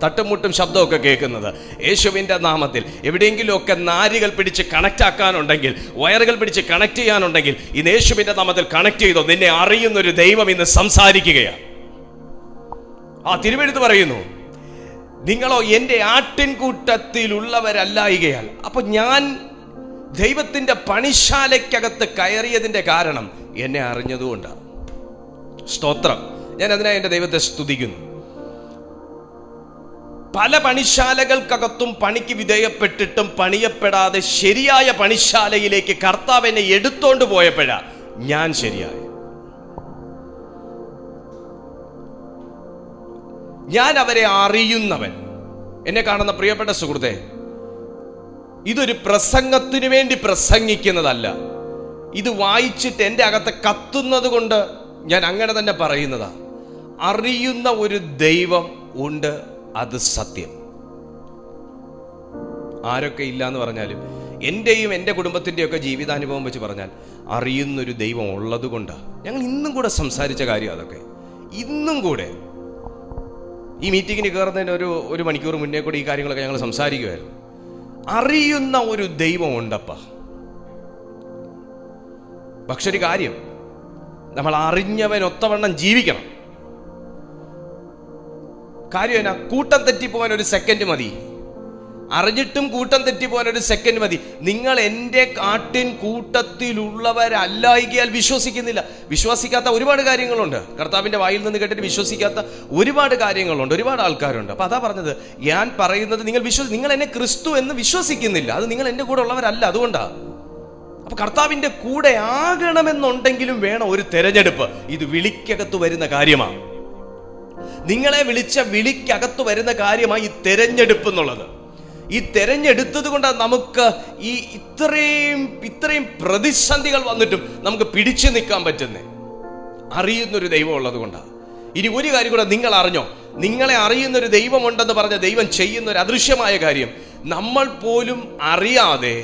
തട്ടുമുട്ടും ശബ്ദമൊക്കെ കേൾക്കുന്നത്. യേശുവിൻ്റെ നാമത്തിൽ എവിടെയെങ്കിലുമൊക്കെ നാരുകൾ പിടിച്ച് കണക്റ്റ് ആക്കാനുണ്ടെങ്കിൽ, വയറുകൾ പിടിച്ച് കണക്ട് ചെയ്യാനുണ്ടെങ്കിൽ ഇന്ന് യേശുവിൻ്റെ നാമത്തിൽ കണക്ട് ചെയ്തോ. നിന്നെ അറിയുന്നൊരു ദൈവം ഇന്ന് സംസാരിക്കുകയാണ്. ആ തിരുവെഴുത്ത് പറയുന്നു, നിങ്ങളോ എൻ്റെ ആട്ടിൻകൂട്ടത്തിലുള്ളവരല്ലായികയാൽ. അപ്പൊ ഞാൻ ദൈവത്തിൻ്റെ പണിശാലയ്ക്കകത്ത് കയറിയതിൻ്റെ കാരണം എന്നെ അറിഞ്ഞതുകൊണ്ടാണ്. സ്തോത്രം. ഞാൻ അതിനായി എൻ്റെ ദൈവത്തെ സ്തുതിക്കുന്നു. പല പണിശാലകൾക്കകത്തും പണിക്ക് വിധേയപ്പെട്ടിട്ടും പണിയപ്പെടാതെ ശരിയായ പണിശാലയിലേക്ക് കർത്താവ് എന്നെ എടുത്തോണ്ട് പോയപ്പോഴാ ഞാൻ ശരിയായ. ഞാൻ അവരെ അറിയുന്നവൻ. എന്നെ കാണുന്ന പ്രിയപ്പെട്ട സുഹൃത്തെ, ഇതൊരു പ്രസംഗത്തിനു വേണ്ടി പ്രസംഗിക്കുന്നതല്ല. ഇത് വായിച്ചിട്ട് എൻ്റെ അകത്ത് കത്തുന്നത് കൊണ്ട് ഞാൻ അങ്ങനെ തന്നെ പറയുന്നതാ. അറിയുന്ന ഒരു ദൈവം ഉണ്ട്, അത് സത്യം. ആരൊക്കെ ഇല്ല എന്ന് പറഞ്ഞാലും എൻ്റെയും എൻ്റെ കുടുംബത്തിൻ്റെയൊക്കെ ജീവിതാനുഭവം വെച്ച് പറഞ്ഞാൽ അറിയുന്നൊരു ദൈവം ഉള്ളത് കൊണ്ടാണ് ഞങ്ങൾ ഇന്നും കൂടെ സംസാരിച്ച കാര്യം. അതൊക്കെ ഇന്നും കൂടെ ഈ മീറ്റിങ്ങിന് കയറുന്നതിന് ഒരു മണിക്കൂർ മുന്നേ കൂടി ഈ കാര്യങ്ങളൊക്കെ ഞങ്ങൾ സംസാരിക്കുമായിരുന്നു. അറിയുന്ന ഒരു ദൈവം ഉണ്ടപ്പ. പക്ഷെ ഒരു കാര്യം, നമ്മൾ അറിഞ്ഞവനൊത്തവണ്ണം ജീവിക്കണം. കാര്യം എന്നാ, കൂട്ടം തെറ്റിപ്പോകാൻ 1 സെക്കൻഡ് മതി. അറിഞ്ഞിട്ടും കൂട്ടം തെറ്റിപ്പോകാൻ 1 സെക്കൻഡ് മതി. നിങ്ങൾ എൻ്റെ കാട്ടിൻ കൂട്ടത്തിലുള്ളവരല്ലായികയാൽ വിശ്വസിക്കുന്നില്ല. വിശ്വസിക്കാത്ത ഒരുപാട് കാര്യങ്ങളുണ്ട്. കർത്താവിൻ്റെ വായിൽ നിന്ന് കേട്ടിട്ട് വിശ്വസിക്കാത്ത ഒരുപാട് കാര്യങ്ങളുണ്ട്, ഒരുപാട് ആൾക്കാരുണ്ട്. അപ്പൊ അതാ പറഞ്ഞത്, ഞാൻ പറയുന്നത് നിങ്ങൾ എന്നെ ക്രിസ്തു എന്ന് വിശ്വസിക്കുന്നില്ല, അത് നിങ്ങൾ എൻ്റെ കൂടെ ഉള്ളവരല്ല, അതുകൊണ്ടാണ്. അപ്പൊ കർത്താവിൻ്റെ കൂടെ ആകണമെന്നുണ്ടെങ്കിലും വേണം ഒരു തെരഞ്ഞെടുപ്പ്. ഇത് വിളിക്കകത്ത് വരുന്ന കാര്യമാണ്. നിങ്ങളെ വിളിച്ച വിളിക്കകത്ത് വരുന്ന കാര്യമായി ഈ തെരഞ്ഞെടുപ്പ് എന്നുള്ളത്. ഈ തെരഞ്ഞെടുത്തത് കൊണ്ടാണ് നമുക്ക് ഈ ഇത്രയും പ്രതിസന്ധികൾ വന്നിട്ടും നമുക്ക് പിടിച്ചു നിൽക്കാൻ പറ്റുന്നേ. അറിയുന്നൊരു ദൈവം ഉള്ളത് കൊണ്ടാണ്. ഇനി ഒരു കാര്യം കൂടെ നിങ്ങൾ അറിഞ്ഞോ, നിങ്ങളെ അറിയുന്നൊരു ദൈവമുണ്ടെന്ന് പറഞ്ഞ ദൈവം ചെയ്യുന്ന ഒരു അദൃശ്യമായ കാര്യം, നമ്മൾ പോലും അറിയാതെ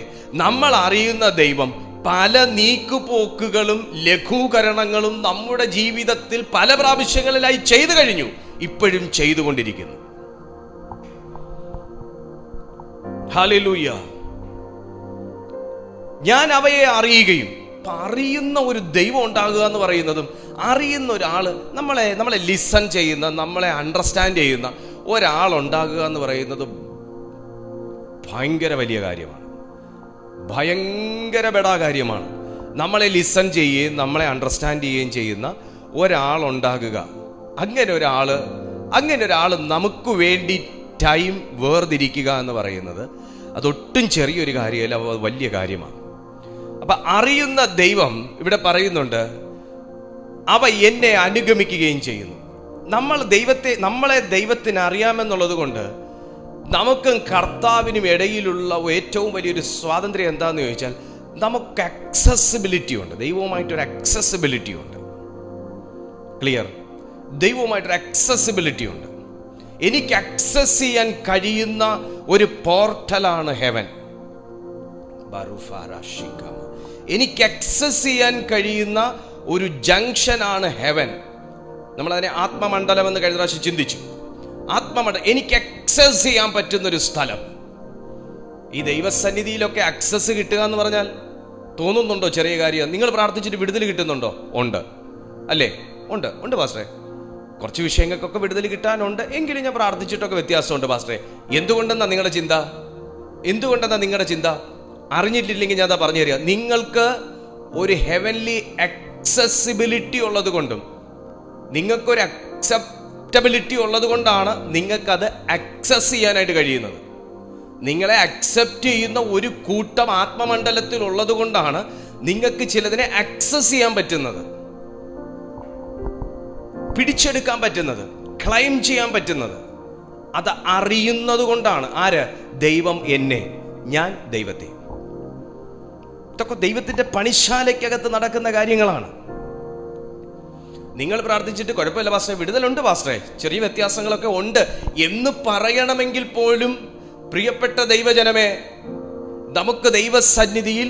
നമ്മൾ അറിയുന്ന ദൈവം പല നീക്കുപോക്കുകളും ലഘൂകരണങ്ങളും നമ്മുടെ ജീവിതത്തിൽ പല പ്രാവശ്യങ്ങളിലായി ചെയ്തു കഴിഞ്ഞു, ഇപ്പോഴും ചെയ്തുകൊണ്ടിരിക്കുന്നു. ഹല്ലേലൂയ. ഞാൻ അവയെ അറിയുകയും. അറിയുന്ന ഒരു ദൈവം ഉണ്ടാകുക എന്ന് പറയുന്നതും, അറിയുന്ന ഒരാള് നമ്മളെ ലിസൺ ചെയ്യുന്ന, നമ്മളെ അണ്ടർസ്റ്റാൻഡ് ചെയ്യുന്ന ഒരാളുണ്ടാകുക എന്ന് പറയുന്നത് ഭയങ്കര വലിയ കാര്യമാണ്, ഭയങ്കര ബെടാ കാര്യമാണ്. നമ്മളെ ലിസൺ ചെയ്യുകയും നമ്മളെ അണ്ടർസ്റ്റാൻഡ് ചെയ്യുകയും ചെയ്യുന്ന ഒരാളുണ്ടാകുക. അങ്ങനെ ഒരാൾ നമുക്ക് വേണ്ടി ടൈം വേർതിരിക്കുക എന്ന് പറയുന്നത് അതൊട്ടും ചെറിയൊരു കാര്യമല്ല, വലിയ കാര്യമാണ്. അപ്പൊ അറിയുന്ന ദൈവം ഇവിടെ പറയുന്നുണ്ട്, അവ എന്നെ അനുഗമിക്കുകയും ചെയ്യുന്നു. നമ്മളെ ദൈവത്തിന് അറിയാമെന്നുള്ളത് കൊണ്ട് നമുക്കും കർത്താവിനും ഇടയിലുള്ള ഏറ്റവും വലിയൊരു സ്വാതന്ത്ര്യം എന്താന്ന് ചോദിച്ചാൽ, നമുക്ക് അക്സസിബിലിറ്റി ഉണ്ട്. ദൈവവുമായിട്ടൊരു അക്സസിബിലിറ്റി ഉണ്ട്. ക്ലിയർ? ദൈവവുമായിട്ടൊരു അക്സസിബിലിറ്റി ഉണ്ട്. എനിക്ക് അക്സസ് ചെയ്യാൻ കഴിയുന്ന ഒരു പോർട്ടലാണ് ഹെവൻ. എനിക്ക് അക്സസ് ചെയ്യാൻ കഴിയുന്ന ഒരു ജംഗ്ഷനാണ് ഹെവൻ. നമ്മളതിനെ ആത്മമണ്ഡലം എന്ന് കഴിഞ്ഞ പ്രാവശ്യം ചിന്തിച്ചു. ആത്മമണ്ഡലം, എനിക്ക് അക്സസ് ചെയ്യാൻ പറ്റുന്നൊരു സ്ഥലം. ഈ ദൈവസന്നിധിയിലൊക്കെ അക്സസ് കിട്ടുക എന്ന് പറഞ്ഞാൽ തോന്നുന്നുണ്ടോ ചെറിയ കാര്യം? നിങ്ങൾ പ്രാർത്ഥിച്ചിട്ട് വിടുതൽ കിട്ടുന്നുണ്ടോ? ഉണ്ട് അല്ലേ? ഉണ്ട് പാസ്റ്ററെ. കുറച്ച് വിഷയങ്ങൾക്കൊക്കെ വിടുതൽ കിട്ടാനുണ്ട്, എങ്കിലും ഞാൻ പ്രാർത്ഥിച്ചിട്ടൊക്കെ വ്യത്യാസമുണ്ട് പാസ്റ്ററെ. എന്തുകൊണ്ടെന്നാ നിങ്ങളുടെ ചിന്ത? അറിഞ്ഞിട്ടില്ലെങ്കിൽ ഞാൻ പറഞ്ഞു തരിക. നിങ്ങൾക്ക് ഒരു ഹെവൻലി അക്സസിബിലിറ്റി ഉള്ളത് കൊണ്ടും നിങ്ങൾക്കൊരു അക്സെപ്റ്റബിലിറ്റി ഉള്ളത് കൊണ്ടാണ് നിങ്ങൾക്കത് അക്സസ് ചെയ്യാനായിട്ട് കഴിയുന്നത്. നിങ്ങളെ അക്സെപ്റ്റ് ചെയ്യുന്ന ഒരു കൂട്ടം ആത്മമണ്ഡലത്തിൽ ഉള്ളത് കൊണ്ടാണ് നിങ്ങൾക്ക് ചിലതിനെ അക്സസ് ചെയ്യാൻ പറ്റുന്നത്, പിടിച്ചെടുക്കാൻ പറ്റുന്നത്, ക്ലൈം ചെയ്യാൻ പറ്റുന്നത്. അത് അറിയുന്നത് കൊണ്ടാണ്. ആര്? ദൈവം എന്നെ, ഞാൻ ദൈവത്തെ. ഇതൊക്കെ ദൈവത്തിന്റെ പണിശാലയ്ക്കകത്ത് നടക്കുന്ന കാര്യങ്ങളാണ്. നിങ്ങൾ പ്രാർത്ഥിച്ചിട്ട് കുഴപ്പമില്ല പാസ്റ്ററെ, വിടുതലുണ്ട് പാസ്റ്ററെ, ചെറിയ വ്യത്യാസങ്ങളൊക്കെ ഉണ്ട് എന്ന് പറയണമെങ്കിൽ പോലും പ്രിയപ്പെട്ട ദൈവജനമേ, നമുക്ക് ദൈവസന്നിധിയിൽ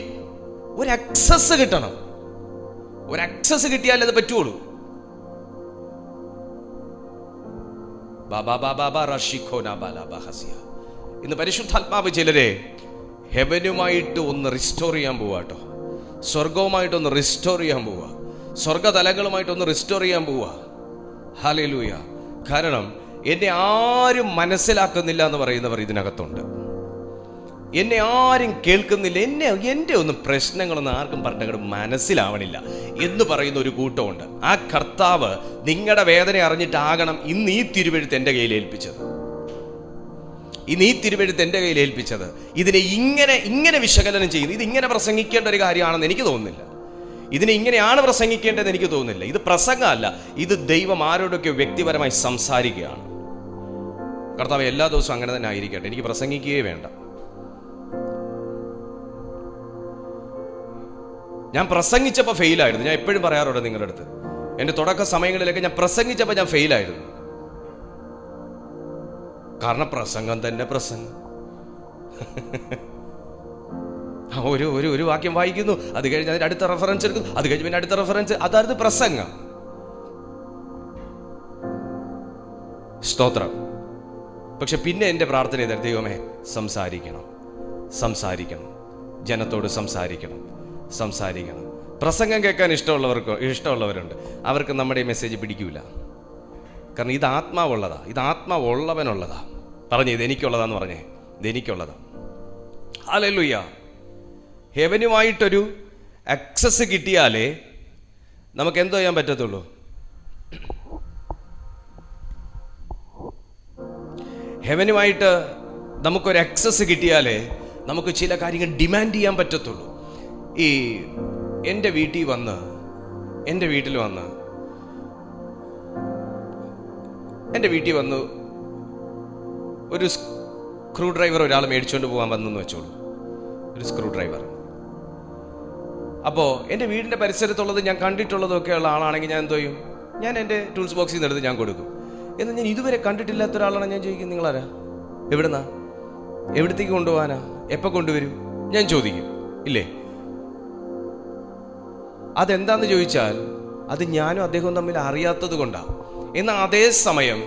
ഒരു അക്സസ് കിട്ടണം. ഒരു അക്സസ് കിട്ടിയാൽ അത് പറ്റുള്ളൂ. ഇന്ന് പരിശുദ്ധാത്മാവ് ചിലരെ ഹെവനുമായിട്ട് ഒന്ന് റിസ്റ്റോർ ചെയ്യാൻ പോവാ കേട്ടോ. സ്വർഗവുമായിട്ടൊന്ന് റിസ്റ്റോർ ചെയ്യാൻ പോവാ, സ്വർഗതലങ്ങളുമായിട്ടൊന്ന് റിസ്റ്റോർ ചെയ്യാൻ പോവാ. ഹല്ലേലൂയ. കാരണം എന്നെ ആരും മനസ്സിലാക്കുന്നില്ല എന്ന് പറയുന്നവർ ഇതിനകത്തുണ്ട്. എന്നെ ആരും കേൾക്കുന്നില്ല, എൻ്റെ ഒന്നും പ്രശ്നങ്ങളൊന്നും ആർക്കും പറഞ്ഞിട്ട് മനസ്സിലാവണില്ല എന്ന് പറയുന്ന ഒരു കൂട്ടമുണ്ട്. ആ കർത്താവ് നിങ്ങളുടെ വേദന അറിഞ്ഞിട്ടാകണം ഇന്ന് ഈ തിരുവെഴുത്ത് എൻ്റെ കയ്യിൽ ഏൽപ്പിച്ചത്. ഇതിനെ ഇങ്ങനെ വിശകലനം ചെയ്യുന്നു. ഇത് ഇങ്ങനെ പ്രസംഗിക്കേണ്ട ഒരു കാര്യമാണെന്ന് എനിക്ക് തോന്നുന്നില്ല. ഇതിനെ ഇങ്ങനെയാണ് പ്രസംഗിക്കേണ്ടതെന്ന് എനിക്ക് തോന്നുന്നില്ല. ഇത് പ്രസംഗമല്ല, ഇത് ദൈവം ആരോടൊക്കെ വ്യക്തിപരമായി സംസാരിക്കുകയാണ്. കർത്താവ് എല്ലാ ദിവസവും അങ്ങനെ തന്നെ ആയിരിക്കട്ടെ. എനിക്ക് പ്രസംഗിക്കുകയേ വേണ്ട. ഞാൻ പ്രസംഗിച്ചപ്പോൾ ഫെയിലായിരുന്നു. ഞാൻ എപ്പോഴും പറയാറുണ്ട് നിങ്ങളുടെ അടുത്ത്, എൻ്റെ തുടക്ക സമയങ്ങളിലൊക്കെ ഞാൻ പ്രസംഗിച്ചപ്പോൾ ഞാൻ ഫെയിലായിരുന്നു. കാരണം പ്രസംഗം തന്നെ പ്രസംഗം. ഒരു വാക്യം വായിക്കുന്നു, അത് കഴിഞ്ഞ് അതിന് അടുത്ത റെഫറൻസ് എടുക്കുന്നു, അത് കഴിഞ്ഞ് പിന്നെ അടുത്ത റെഫറൻസ്. അതായത് പ്രസംഗം. സ്തോത്രം. പക്ഷെ പിന്നെ എൻ്റെ പ്രാർത്ഥന ചെയ്ത ദൈവമേ, സംസാരിക്കണം, ജനത്തോട് സംസാരിക്കണം. പ്രസംഗം കേൾക്കാൻ ഇഷ്ടമുള്ളവരുണ്ട്. അവർക്ക് നമ്മുടെ ഈ മെസ്സേജ് പിടിക്കൂല. കാരണം ഇത് ആത്മാവുള്ളതാ, ഇത് ആത്മാവുള്ളവനുള്ളതാ. പറഞ്ഞേ, ഇത് എനിക്കുള്ളതാന്ന് പറഞ്ഞേ, ഇത് എനിക്കുള്ളതാ. ഹല്ലേലൂയ. ഹെവനുമായിട്ടൊരു ആക്സസ് കിട്ടിയാലേ നമുക്ക് എന്തോ ചെയ്യാൻ പറ്റത്തുള്ളൂ. ഹെവനുമായിട്ട് നമുക്കൊരു ആക്സസ് കിട്ടിയാലേ നമുക്ക് ചില കാര്യങ്ങൾ ഡിമാൻഡ് ചെയ്യാൻ പറ്റത്തുള്ളൂ. ഈ എൻ്റെ വീട്ടിൽ വന്ന് എൻ്റെ വീട്ടിൽ വന്ന് ഒരു സ്ക്രൂ ഡ്രൈവർ ഒരാൾ മേടിച്ചുകൊണ്ട് പോകാൻ വന്നെന്ന് വെച്ചോളൂ. ഒരു സ്ക്രൂ ഡ്രൈവർ. അപ്പോൾ എൻ്റെ വീടിൻ്റെ പരിസരത്തുള്ളത് ഞാൻ കണ്ടിട്ടുള്ളതൊക്കെ ഉള്ള ആളാണെങ്കിൽ ഞാൻ എന്തോ ചെയ്യും? ഞാൻ എൻ്റെ ടൂൾസ് ബോക്സിൽ നിന്ന് എടുത്ത് ഞാൻ കൊടുക്കും. എന്നാൽ ഞാൻ ഇതുവരെ കണ്ടിട്ടില്ലാത്ത ഒരാളാണ് ഞാൻ ചോദിക്കും, നിങ്ങളാരാ? എവിടുന്നാ? എവിടത്തേക്ക് കൊണ്ടുപോകാനാ? എപ്പോൾ കൊണ്ടുവരും? ഞാൻ ചോദിക്കും, ഇല്ലേ? അതെന്താന്ന് ചോദിച്ചാൽ അത് ഞാനും അദ്ദേഹവും തമ്മിൽ അറിയാത്തത് കൊണ്ടാണ്. എന്നാൽ അതേ സമയം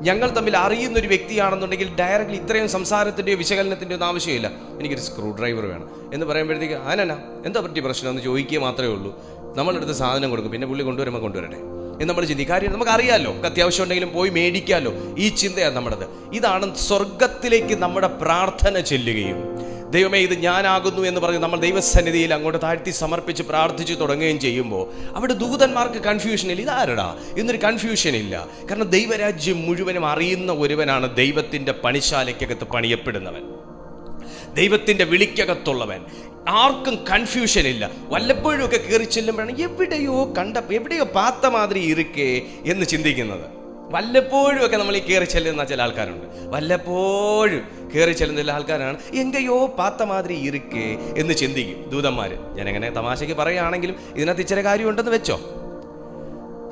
ഞങ്ങൾ തമ്മിൽ അറിയുന്നൊരു വ്യക്തിയാണെന്നുണ്ടെങ്കിൽ ഡയറക്റ്റ്ലി ഇത്രയും സംസാരത്തിൻ്റെയോ വിശകലനത്തിൻ്റെയോ ഒന്നും ആവശ്യമില്ല. എനിക്കൊരു സ്ക്രൂ ഡ്രൈവർ വേണം എന്ന് പറയുമ്പോഴത്തേക്ക് ആനാ എന്താ പറ്റിയ പ്രശ്നം എന്ന് ചോദിക്കുക മാത്രമേ ഉള്ളൂ. നമ്മളെടുത്ത് സാധനം കൊടുക്കും, പിന്നെ പുള്ളി കൊണ്ടുവരട്ടെ എന്ന് നമ്മൾ ചിന്തിക്കും. കാര്യം നമുക്കറിയാമല്ലോ, അത്യാവശ്യം ഉണ്ടെങ്കിലും പോയി മേടിക്കാമല്ലോ. ഈ ചിന്തയാണ് നമ്മുടേത്. ഇതാണ് സ്വർഗത്തിലേക്ക് നമ്മുടെ പ്രാർത്ഥന ചെല്ലുകയും ദൈവമേ ഇത് ഞാനാകുന്നു എന്ന് പറഞ്ഞ് നമ്മൾ ദൈവസന്നിധിയിൽ അങ്ങോട്ട് താഴ്ത്തി സമർപ്പിച്ച് പ്രാർത്ഥിച്ച് തുടങ്ങുകയും ചെയ്യുമ്പോൾ അവിടെ ദൂതന്മാർക്ക് കൺഫ്യൂഷൻ ഇല്ല. ഇതാരടാ എന്നൊരു കൺഫ്യൂഷൻ ഇല്ല. കാരണം ദൈവരാജ്യം മുഴുവനും അറിയുന്ന ഒരുവനാണ് ദൈവത്തിൻ്റെ പണിശാലയ്ക്കകത്ത് പണിയപ്പെടുന്നവൻ, ദൈവത്തിൻ്റെ വിളിക്കകത്തുള്ളവൻ. ആർക്കും കൺഫ്യൂഷൻ ഇല്ല. വല്ലപ്പോഴും ഒക്കെ കയറി ചെല്ലുമ്പോഴാണ് എവിടെയോ പാത്ത മാതിരി ഇരിക്കേ എന്ന് ചിന്തിക്കുന്നത്. വല്ലപ്പോഴും ഒക്കെ നമ്മൾ ഈ കയറി ചെല്ലുന്ന ചില ആൾക്കാരുണ്ട്. വല്ലപ്പോഴും കയറി ചെല്ലുന്ന ചില ആൾക്കാരാണ് എങ്കയോ പാത്ത മാതിരി ഇരിക്കേ എന്ന് ചിന്തിക്കും ദൂതന്മാർ. ഞാനെങ്ങനെ തമാശയ്ക്ക് പറയുകയാണെങ്കിലും ഇതിനകത്ത് ഇച്ചിരി കാര്യമുണ്ടെന്ന് വെച്ചോ.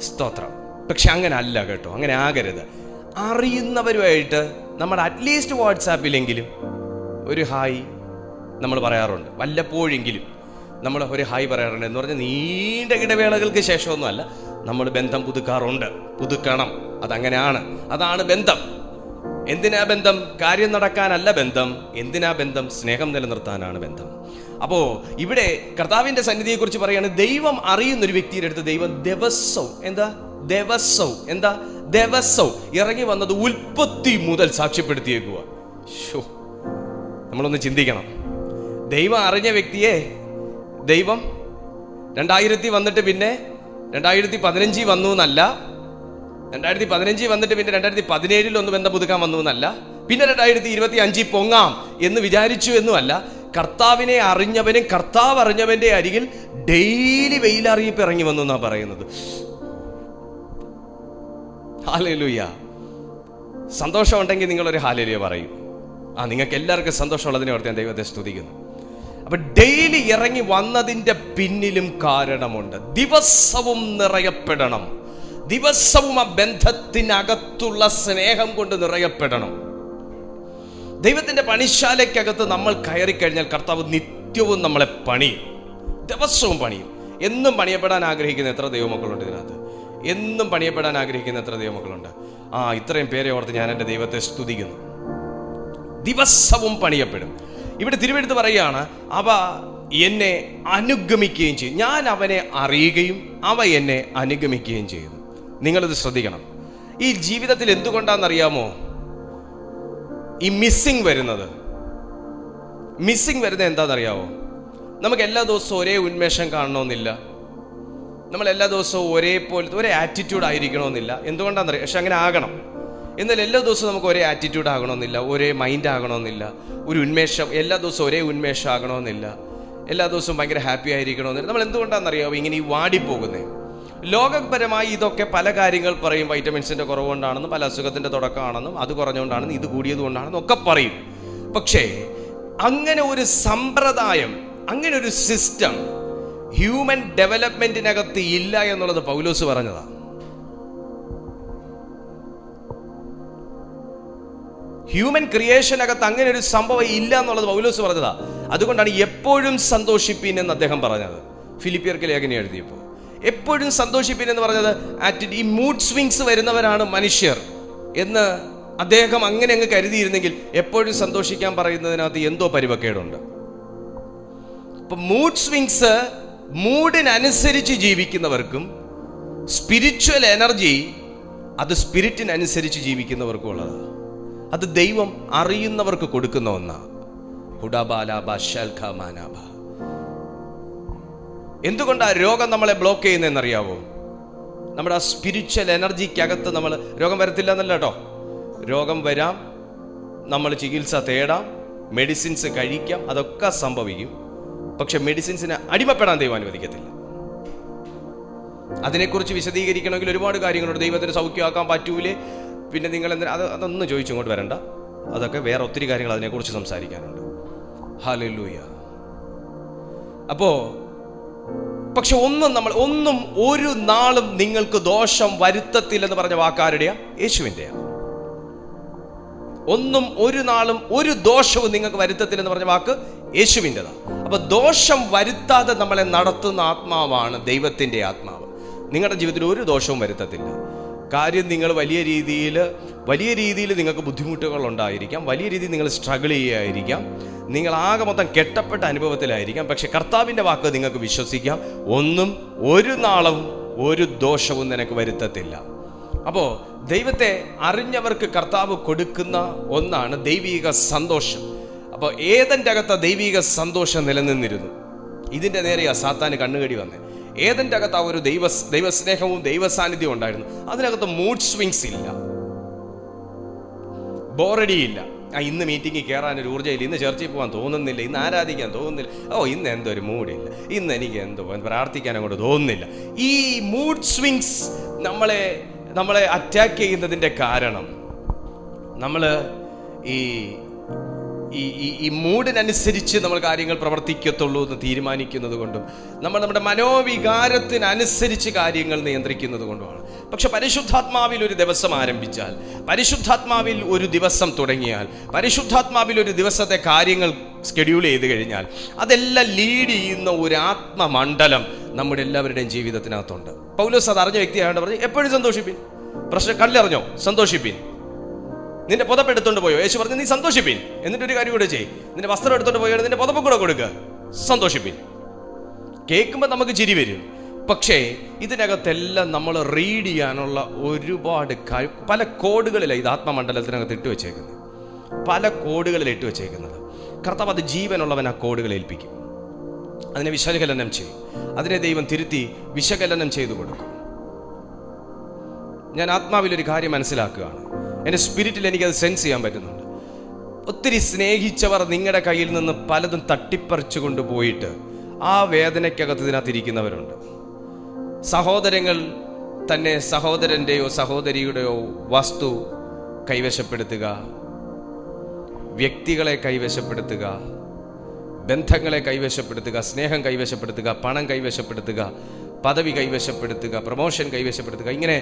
സ്തോത്രം. പക്ഷെ അങ്ങനെ അല്ല കേട്ടോ, അങ്ങനെ ആകരുത്. അറിയുന്നവരുമായിട്ട് നമ്മൾ അറ്റ്ലീസ്റ്റ് വാട്സാപ്പിലെങ്കിലും ഒരു ഹായ് നമ്മൾ പറയാറുണ്ട്. വല്ലപ്പോഴെങ്കിലും നമ്മൾ ഒരു ഹായ് പറയാറുണ്ട്. എന്ന് പറഞ്ഞാൽ നീണ്ട ഇടവേളകൾക്ക് ശേഷമൊന്നുമല്ല, നമ്മൾ ബന്ധം പുതുക്കാറുണ്ട്. പുതുക്കണം, അതങ്ങനെയാണ്. അതാണ് ബന്ധം. എന്തിനാ ബന്ധം? കാര്യം നടക്കാനല്ല ബന്ധം. എന്തിനാ ബന്ധം? സ്നേഹം നിലനിർത്താനാണ് ബന്ധം. അപ്പോ ഇവിടെ കർത്താവിന്റെ സന്നിധിയെ കുറിച്ച് പറയാണ്, ദൈവം അറിയുന്നൊരു വ്യക്തിയുടെ അടുത്ത് ദൈവം ദിവസവും ദിവസവും ഇറങ്ങി വന്നത് ഉൽപ്പത്തി മുതൽ സാക്ഷ്യപ്പെടുത്തിയേക്കുക. നമ്മളൊന്ന് ചിന്തിക്കണം. ദൈവം അറിഞ്ഞ വ്യക്തിയെ ദൈവം 2000 വന്നിട്ട് പിന്നെ 2015 വന്നു എന്നല്ല, 2015 വന്നിട്ട് പിന്നെ 2017 ഒന്ന് ബന്ധം പുതുക്കാൻ വന്നു എന്നല്ല, പിന്നെ 2025 പൊങ്ങാം എന്ന് വിചാരിച്ചു എന്നുമല്ല. കർത്താവിനെ അറിഞ്ഞവനും കർത്താവ് അറിഞ്ഞവന്റെ അരികിൽ ഡെയിലി വെയിലറിയിപ്പ് ഇറങ്ങി വന്നു എന്നാ പറയുന്നത്. ഹല്ലേലൂയ. സന്തോഷം ഉണ്ടെങ്കിൽ നിങ്ങളൊരു ഹല്ലേലൂയ പറയും. നിങ്ങൾക്ക് എല്ലാവർക്കും സന്തോഷമുള്ളതിനെ ഓർത്ത് ഞാൻ ദൈവത്തെ സ്തുതിക്കുന്നു. അപ്പൊ ഡെയിലി ഇറങ്ങി വന്നതിന്റെ പിന്നിലും കാരണമുണ്ട്. ദിവസവും നിറയപ്പെടണം. ദിവസവും ആ ബന്ധത്തിനകത്തുള്ള സ്നേഹം കൊണ്ട് നിറയപ്പെടണം. ദൈവത്തിന്റെ പണിശാലയ്ക്കകത്ത് നമ്മൾ കയറിക്കഴിഞ്ഞാൽ കർത്താവ് നിത്യവും നമ്മളെ പണിയും, ദിവസവും പണിയും. എന്നും പണിയപ്പെടാൻ ആഗ്രഹിക്കുന്ന എത്ര ദൈവമക്കളുണ്ട് ഇതിനകത്ത്? എന്നും പണിയപ്പെടാൻ ആഗ്രഹിക്കുന്ന എത്ര ദൈവമക്കളുണ്ട്? ഇത്രയും പേരെ ഓർത്ത് ഞാൻ എൻ്റെ ദൈവത്തെ സ്തുതിക്കുന്നു. ദിവസവും പണിയപ്പെടും. ഇവിടെ തിരുവെഴുത്ത് പറയുകയാണ്, അവ എന്നെ അനുഗമിക്കുകയും ചെയ്യും. ഞാൻ അവനെ അറിയുകയും അവ എന്നെ അനുഗമിക്കുകയും ചെയ്യുന്നു. നിങ്ങളിത് ശ്രദ്ധിക്കണം. ഈ ജീവിതത്തിൽ എന്തുകൊണ്ടാണെന്നറിയാമോ ഈ മിസ്സിങ് വരുന്നത് എന്താണെന്നറിയാമോ? നമുക്ക് എല്ലാ ദിവസവും ഒരേ ഉന്മേഷം കാണണമെന്നില്ല. നമ്മൾ എല്ലാ ദിവസവും ഒരേ ആറ്റിറ്റ്യൂഡ് ആയിരിക്കണമെന്നില്ല. എന്തുകൊണ്ടാണെന്നറിയാം? പക്ഷെ അങ്ങനെ ആകണം. എന്നാൽ എല്ലാ ദിവസവും നമുക്ക് ഒരേ ആറ്റിറ്റ്യൂഡ് ആകണമെന്നില്ല, ഒരേ മൈൻഡ് ആകണമെന്നില്ല, ഒരു ഉന്മേഷം എല്ലാ ദിവസവും ഒരേ ഉന്മേഷം ആകണമെന്നില്ല, എല്ലാ ദിവസവും ഭയങ്കര ഹാപ്പി ആയിരിക്കണമെന്നില്ല. നമ്മൾ എന്തുകൊണ്ടാണെന്നറിയാമോ ഇങ്ങനെ ഈ വാടിപ്പോകുന്നത്? ലോകപരമായി ഇതൊക്കെ പല കാര്യങ്ങൾ പറയും. വൈറ്റമിൻസിന്റെ കുറവുകൊണ്ടാണെന്നും പല അസുഖത്തിന്റെ തുടക്കമാണെന്നും അത് കുറഞ്ഞുകൊണ്ടാണെന്നും ഇത് കൂടിയത് കൊണ്ടാണെന്നും ഒക്കെ പറയും. പക്ഷേ അങ്ങനെ ഒരു സമ്പ്രദായം, അങ്ങനെ ഒരു സിസ്റ്റം ഹ്യൂമൻ ഡെവലപ്മെന്റിനകത്ത് ഇല്ല എന്നുള്ളത് പൗലോസ് പറഞ്ഞതാണ്. ഹ്യൂമൻ ക്രിയേഷനകത്ത് അങ്ങനെ ഒരു സംഭവം ഇല്ല എന്നുള്ളത് പൗലോസ് പറഞ്ഞതാ. അതുകൊണ്ടാണ് എപ്പോഴും സന്തോഷിപ്പീൻ എന്ന് അദ്ദേഹം പറഞ്ഞത്. ഫിലിപ്പിയർക്ക് ലേഖനം എഴുതിയപ്പോൾ എപ്പോഴും സന്തോഷിപ്പീൻ എന്ന് പറഞ്ഞത് ഈ മൂഡ് സ്വിങ്സ് വരുന്നവരാണ് മനുഷ്യർ എന്ന് അദ്ദേഹം അങ്ങനെ അങ്ങ് കരുതിയിരുന്നെങ്കിൽ എപ്പോഴും സന്തോഷിക്കാൻ പറയുന്നതിനകത്ത് എന്തോ പരിവക്കേടുണ്ട്. ഇപ്പൊ മൂഡ് സ്വിങ്സ് മൂഡിനനുസരിച്ച് ജീവിക്കുന്നവർക്കും സ്പിരിച്വൽ എനർജി അത് സ്പിരിറ്റിനനുസരിച്ച് ജീവിക്കുന്നവർക്കും ഉള്ളതാണ്. അത് ദൈവം അറിയുന്നവർക്ക് കൊടുക്കുന്ന ഒന്നാ. എന്തുകൊണ്ടാ രോഗം നമ്മളെ ബ്ലോക്ക് ചെയ്യുന്നതെന്നറിയാവോ? നമ്മുടെ ആ സ്പിരിച്വൽ എനർജിക്കകത്ത് നമ്മൾ രോഗം വരത്തില്ല എന്നല്ല കേട്ടോ. രോഗം വരാം, നമ്മൾ ചികിത്സ തേടാം, മെഡിസിൻസ് കഴിക്കാം, അതൊക്കെ സംഭവിക്കും. പക്ഷെ മെഡിസിൻസിന് അടിമപ്പെടാൻ ദൈവം അനുവദിക്കത്തില്ല. അതിനെക്കുറിച്ച് വിശദീകരിക്കണമെങ്കിൽ ഒരുപാട് കാര്യങ്ങളുണ്ട്. ദൈവത്തിന് സൗഖ്യമാക്കാൻ പറ്റൂലേ? പിന്നെ നിങ്ങൾ അതൊന്നും ചോദിച്ചു ഇങ്ങോട്ട് വരണ്ട. അതൊക്കെ വേറെ ഒത്തിരി കാര്യങ്ങൾ അതിനെക്കുറിച്ച് സംസാരിക്കാനുണ്ട്. ഹല്ലേലൂയ. പക്ഷെ ഒന്നും ഒരു നാളും നിങ്ങൾക്ക് ദോഷം വരുത്തത്തില്ലെന്ന് പറഞ്ഞ വാക്കാരുടെയാ? യേശുവിൻ്റെയാ. ഒന്നും ഒരു നാളും ഒരു ദോഷവും നിങ്ങൾക്ക് വരുത്തത്തില്ലെന്ന് പറഞ്ഞ വാക്ക് യേശുവിൻ്റെതാ. അപ്പൊ ദോഷം വരുത്താതെ നമ്മളെ നടത്തുന്ന ആത്മാവാണ് ദൈവത്തിന്റെ ആത്മാവ്. നിങ്ങളുടെ ജീവിതത്തിൽ ഒരു ദോഷവും വരുത്തത്തില്ല. കാര്യം നിങ്ങൾ വലിയ രീതിയിൽ നിങ്ങൾക്ക് ബുദ്ധിമുട്ടുകൾ ഉണ്ടായിരിക്കാം, വലിയ രീതിയിൽ നിങ്ങൾ സ്ട്രഗിൾ ചെയ്യുകയായിരിക്കാം, നിങ്ങൾ ആകെ മൊത്തം കെട്ടപ്പെട്ട അനുഭവത്തിലായിരിക്കാം. പക്ഷെ കർത്താവിൻ്റെ വാക്ക് നിങ്ങൾക്ക് വിശ്വസിക്കാം, ഒന്നും ഒരു നാളും ഒരു ദോഷവും നിനക്ക് വരുത്തത്തില്ല. അപ്പോൾ ദൈവത്തെ അറിഞ്ഞവർക്ക് കർത്താവ് കൊടുക്കുന്ന ഒന്നാണ് ദൈവിക സന്തോഷം. അപ്പോൾ ഏദൻ്റെ അകത്ത് ദൈവിക സന്തോഷം നിലനിന്നിരുന്നു. ഇതിൻ്റെ നേരെയാ സാത്താന് കണ്ണുകടി വന്നേ. ഏദൻ്റെ അകത്ത് ആ ഒരു ദൈവസ്നേഹവും ദൈവസാന്നിധ്യവും ഉണ്ടായിരുന്നു. അതിനകത്ത് മൂഡ് സ്വിങ്സ് ഇല്ല, ബോറടിയില്ല. ഇന്ന് മീറ്റിങ്ങിൽ കയറാനൊരു ഊർജ്ജമില്ല, ഇന്ന് ചർച്ചയിൽ പോകാൻ തോന്നുന്നില്ല, ഇന്ന് ആരാധിക്കാൻ തോന്നുന്നില്ല, ഇന്ന് എന്തോ ഒരു മൂഡില്ല, ഇന്ന് എനിക്ക് എന്തോ പ്രാർത്ഥിക്കാൻ അങ്ങോട്ട് തോന്നുന്നില്ല. ഈ മൂഡ് സ്വിങ്സ് നമ്മളെ അറ്റാക്ക് ചെയ്യുന്നതിൻ്റെ കാരണം നമ്മൾ ഈ ഈ മൂഡിനനുസരിച്ച് നമ്മൾ കാര്യങ്ങൾ പ്രവർത്തിക്കത്തുള്ളൂ എന്ന് തീരുമാനിക്കുന്നത് കൊണ്ടും നമ്മുടെ മനോവികാരത്തിനനുസരിച്ച് കാര്യങ്ങൾ നിയന്ത്രിക്കുന്നത് കൊണ്ടുമാണ്. പക്ഷെ പരിശുദ്ധാത്മാവിൽ ഒരു ദിവസം ആരംഭിച്ചാൽ, പരിശുദ്ധാത്മാവിൽ ഒരു ദിവസം തുടങ്ങിയാൽ, പരിശുദ്ധാത്മാവിൽ ഒരു ദിവസത്തെ കാര്യങ്ങൾ ഷെഡ്യൂൾ ചെയ്ത് കഴിഞ്ഞാൽ അതെല്ലാം ലീഡ് ചെയ്യുന്ന ഒരു ആത്മമണ്ഡലം നമ്മുടെ എല്ലാവരുടെയും ജീവിതത്തിനകത്തുണ്ട്. പൗലോസ് അത് അറിഞ്ഞ വ്യക്തിയായതുകൊണ്ട് പറഞ്ഞു, എപ്പോഴും സന്തോഷിപ്പിൻ. പ്രശ്നം കല്ലറിഞ്ഞോ? സന്തോഷിപ്പിൻ. നിന്റെ പുതപ്പ് എടുത്തോണ്ട് പോയോ? യേശു പറഞ്ഞു, നീ സന്തോഷിപ്പിൻ. എന്നിട്ടൊരു കാര്യം കൂടെ ചെയ്യും, നിന്റെ വസ്ത്രം എടുത്തോണ്ട് പോയോ, നിന്റെ പുതപ്പ് കൂടെ കൊടുക്കുക, സന്തോഷിപ്പിൻ. കേൾക്കുമ്പോൾ നമുക്ക് ചിരി വരും. പക്ഷേ ഇതിനകത്തെല്ലാം നമ്മൾ റീഡ് ചെയ്യാനുള്ള ഒരുപാട് പല കോഡുകളിലാണ് ഇത് ആത്മമണ്ഡലത്തിനകത്ത് ഇട്ട് വെച്ചേക്കുന്നത്. പല കോഡുകളിൽ ഇട്ട് വെച്ചേക്കുന്നത്. കർത്താവ് അത് ജീവനുള്ളവൻ ആ കോഡുകൾ ഏൽപ്പിക്കും. അതിനെ വിശകലനം ചെയ്യും. അതിനെ ദൈവം തിരുത്തി വിശകലനം ചെയ്തു കൊടുക്കും. ഞാൻ ആത്മാവിലൊരു കാര്യം മനസ്സിലാക്കുകയാണ്. എൻ്റെ സ്പിരിറ്റിൽ എനിക്കത് സെൻസ് ചെയ്യാൻ പറ്റുന്നുണ്ട്. ഒത്തിരി സ്നേഹിച്ചവർ നിങ്ങളുടെ കയ്യിൽ നിന്ന് പലതും തട്ടിപ്പറിച്ചു കൊണ്ടുപോയിട്ട് ആ വേദനയ്ക്കകത്ത് ഇതിനകത്തിരിക്കുന്നവരുണ്ട്. സഹോദരങ്ങൾ തന്നെ സഹോദരൻ്റെയോ സഹോദരിയുടെയോ വസ്തു കൈവശപ്പെടുത്തുക, വ്യക്തികളെ കൈവശപ്പെടുത്തുക, ബന്ധങ്ങളെ കൈവശപ്പെടുത്തുക, സ്നേഹം കൈവശപ്പെടുത്തുക, പണം കൈവശപ്പെടുത്തുക, പദവി കൈവശപ്പെടുത്തുക, പ്രമോഷൻ കൈവശപ്പെടുത്തുക. ഇങ്ങനെ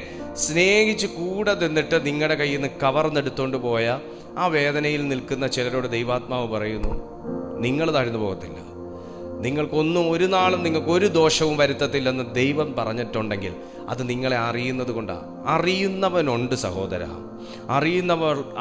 സ്നേഹിച്ച് കൂടെ നിന്നിട്ട് നിങ്ങളുടെ കയ്യിൽ നിന്ന് കവർന്നെടുത്തോണ്ട് പോയ ആ വേദനയിൽ നിൽക്കുന്ന ചിലരോട് ദൈവാത്മാവ് പറയുന്നു, നിങ്ങൾ താഴ്ന്നു പോകത്തില്ല, നിങ്ങൾക്കൊന്നും ഒരു നാളും നിങ്ങൾക്ക് ഒരു ദോഷവും വരുത്തത്തില്ലെന്ന് ദൈവം പറഞ്ഞിട്ടുണ്ടെങ്കിൽ അത് നിങ്ങളെ അറിയുന്നത് കൊണ്ടാണ്. അറിയുന്നവനുണ്ട് സഹോദര,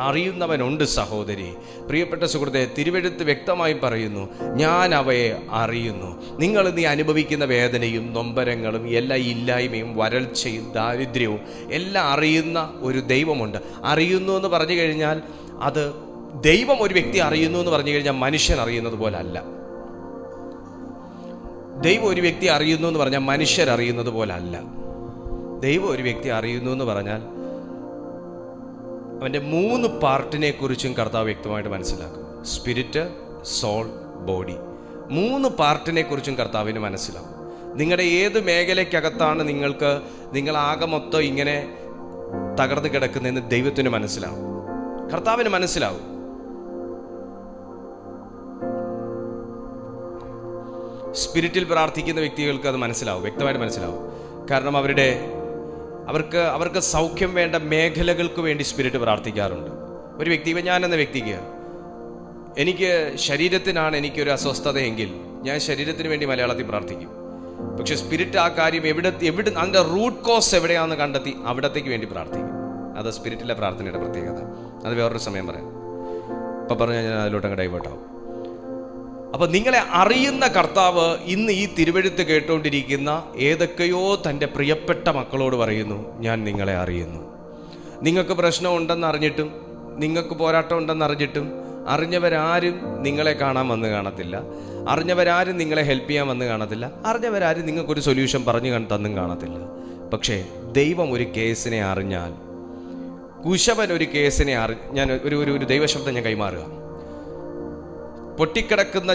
അറിയുന്നവനുണ്ട് സഹോദരി. പ്രിയപ്പെട്ട സുഹൃത്തെ, തിരുവെഴുത്ത് വ്യക്തമായി പറയുന്നു, ഞാൻ അവയെ അറിയുന്നു. നിങ്ങൾ നീ അനുഭവിക്കുന്ന വേദനയും നൊമ്പരങ്ങളും എല്ലാ ഇല്ലായ്മയും വരൾച്ചയും ദാരിദ്ര്യവും എല്ലാം അറിയുന്ന ഒരു ദൈവമുണ്ട്. അറിയുന്നു എന്ന് പറഞ്ഞു കഴിഞ്ഞാൽ അത് ദൈവം ഒരു വ്യക്തി അറിയുന്നു എന്ന് പറഞ്ഞു കഴിഞ്ഞാൽ മനുഷ്യൻ അറിയുന്നത് പോലെ അല്ല. ദൈവം ഒരു വ്യക്തി അറിയുന്നു എന്ന് പറഞ്ഞാൽ മനുഷ്യരറിയുന്നത് പോലെ അല്ല. ദൈവം ഒരു വ്യക്തി അറിയുന്നു എന്ന് പറഞ്ഞാൽ അവൻ്റെ 3 പാർട്ടിനെ കുറിച്ചും കർത്താവ് വ്യക്തമായിട്ട് മനസ്സിലാക്കും. Spirit, soul, body. 3 പാർട്ടിനെ കുറിച്ചും കർത്താവിന് മനസ്സിലാവും. നിങ്ങളുടെ ഏത് മേഖലയ്ക്കകത്താണ് നിങ്ങൾ ആകെ മൊത്തം ഇങ്ങനെ തകർന്നു കിടക്കുന്നതെന്ന് ദൈവത്തിന് മനസ്സിലാവും, കർത്താവിന് മനസ്സിലാവും. സ്പിരിറ്റിൽ പ്രാർത്ഥിക്കുന്ന വ്യക്തികൾക്ക് അത് മനസ്സിലാവും, വ്യക്തമായിട്ട് മനസ്സിലാവും. കാരണം അവർക്ക് സൗഖ്യം വേണ്ട മേഖലകൾക്ക് വേണ്ടി സ്പിരിറ്റ് പ്രാർത്ഥിക്കാറുണ്ട്. ഒരു വ്യക്തി, ഇപ്പം ഞാൻ എന്ന വ്യക്തിക്ക് എനിക്ക് ശരീരത്തിനാണ് എനിക്കൊരു അസ്വസ്ഥതയെങ്കിൽ ഞാൻ ശരീരത്തിന് വേണ്ടി മലയാളത്തിൽ പ്രാർത്ഥിക്കും. പക്ഷെ സ്പിരിറ്റ് ആ കാര്യം എവിടെ അതിൻ്റെ റൂട്ട് കോസ് എവിടെയാണെന്ന് കണ്ടെത്തി അവിടത്തേക്ക് വേണ്ടി പ്രാർത്ഥിക്കും. അത് സ്പിരിറ്റിലെ പ്രാർത്ഥനയുടെ പ്രത്യേകത. അത് വേറൊരു സമയം പറയാം. ഇപ്പം പറഞ്ഞാൽ ഞാൻ അതിലോട്ടങ്ങ് ഡൈവേർട്ടാവും. അപ്പം നിങ്ങളെ അറിയുന്ന കർത്താവ് ഇന്ന് ഈ തിരുവെഴുത്ത് കേട്ടുകൊണ്ടിരിക്കുന്ന ഏതൊക്കെയോ തൻ്റെ പ്രിയപ്പെട്ട മക്കളോട് പറയുന്നു, ഞാൻ നിങ്ങളെ അറിയുന്നു. നിങ്ങൾക്ക് പ്രശ്നമുണ്ടെന്ന് അറിഞ്ഞിട്ടും, നിങ്ങൾക്ക് പോരാട്ടം ഉണ്ടെന്ന് അറിഞ്ഞിട്ടും, അറിഞ്ഞവരാരും നിങ്ങളെ കാണാൻ വന്ന് കാണത്തില്ല, അറിഞ്ഞവരാരും നിങ്ങളെ ഹെൽപ്പ് ചെയ്യാൻ വന്ന് കാണത്തില്ല, അറിഞ്ഞവരാരും നിങ്ങൾക്കൊരു സൊല്യൂഷൻ പറഞ്ഞു തന്നും കാണത്തില്ല. പക്ഷേ ദൈവം ഒരു കേസിനെ അറിഞ്ഞാൽ, കുശവൻ ഒരു കേസിനെ ഞാൻ ഒരു ദൈവശബ്ദം ഞാൻ കൈമാറുക. പൊട്ടിക്കിടക്കുന്ന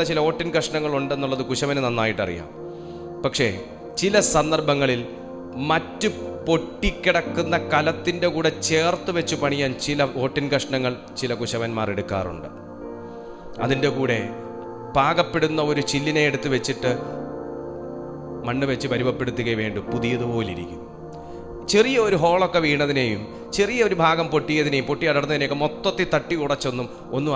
ചില ഓട്ടിൻ കഷ്ണങ്ങൾ ഉണ്ടെന്നുള്ളത് കുശവന് നന്നായിട്ടറിയാം. പക്ഷേ ചില സന്ദർഭങ്ങളിൽ മറ്റ് പൊട്ടിക്കിടക്കുന്ന കലത്തിൻ്റെ കൂടെ ചേർത്ത് വെച്ച് പണിയാൻ ചില ഓട്ടിൻ കഷ്ണങ്ങൾ ചില കുശവന്മാർ എടുക്കാറുണ്ട്. അതിൻ്റെ കൂടെ പാകപ്പെടുന്ന ഒരു ചില്ലിനെ എടുത്ത് വെച്ചിട്ട് മണ്ണ് വെച്ച് പരുവപ്പെടുത്തുകയേ വേണ്ടു, പുതിയതുപോലിരിക്കും. ചെറിയ ഒരു ഹോളൊക്കെ വീണതിനെയും ചെറിയ ഒരു ഭാഗം പൊട്ടിയതിനെയും പൊട്ടി അടർന്നതിനെയൊക്കെ മൊത്തത്തിൽ തട്ടി ഉടച്ചൊന്നും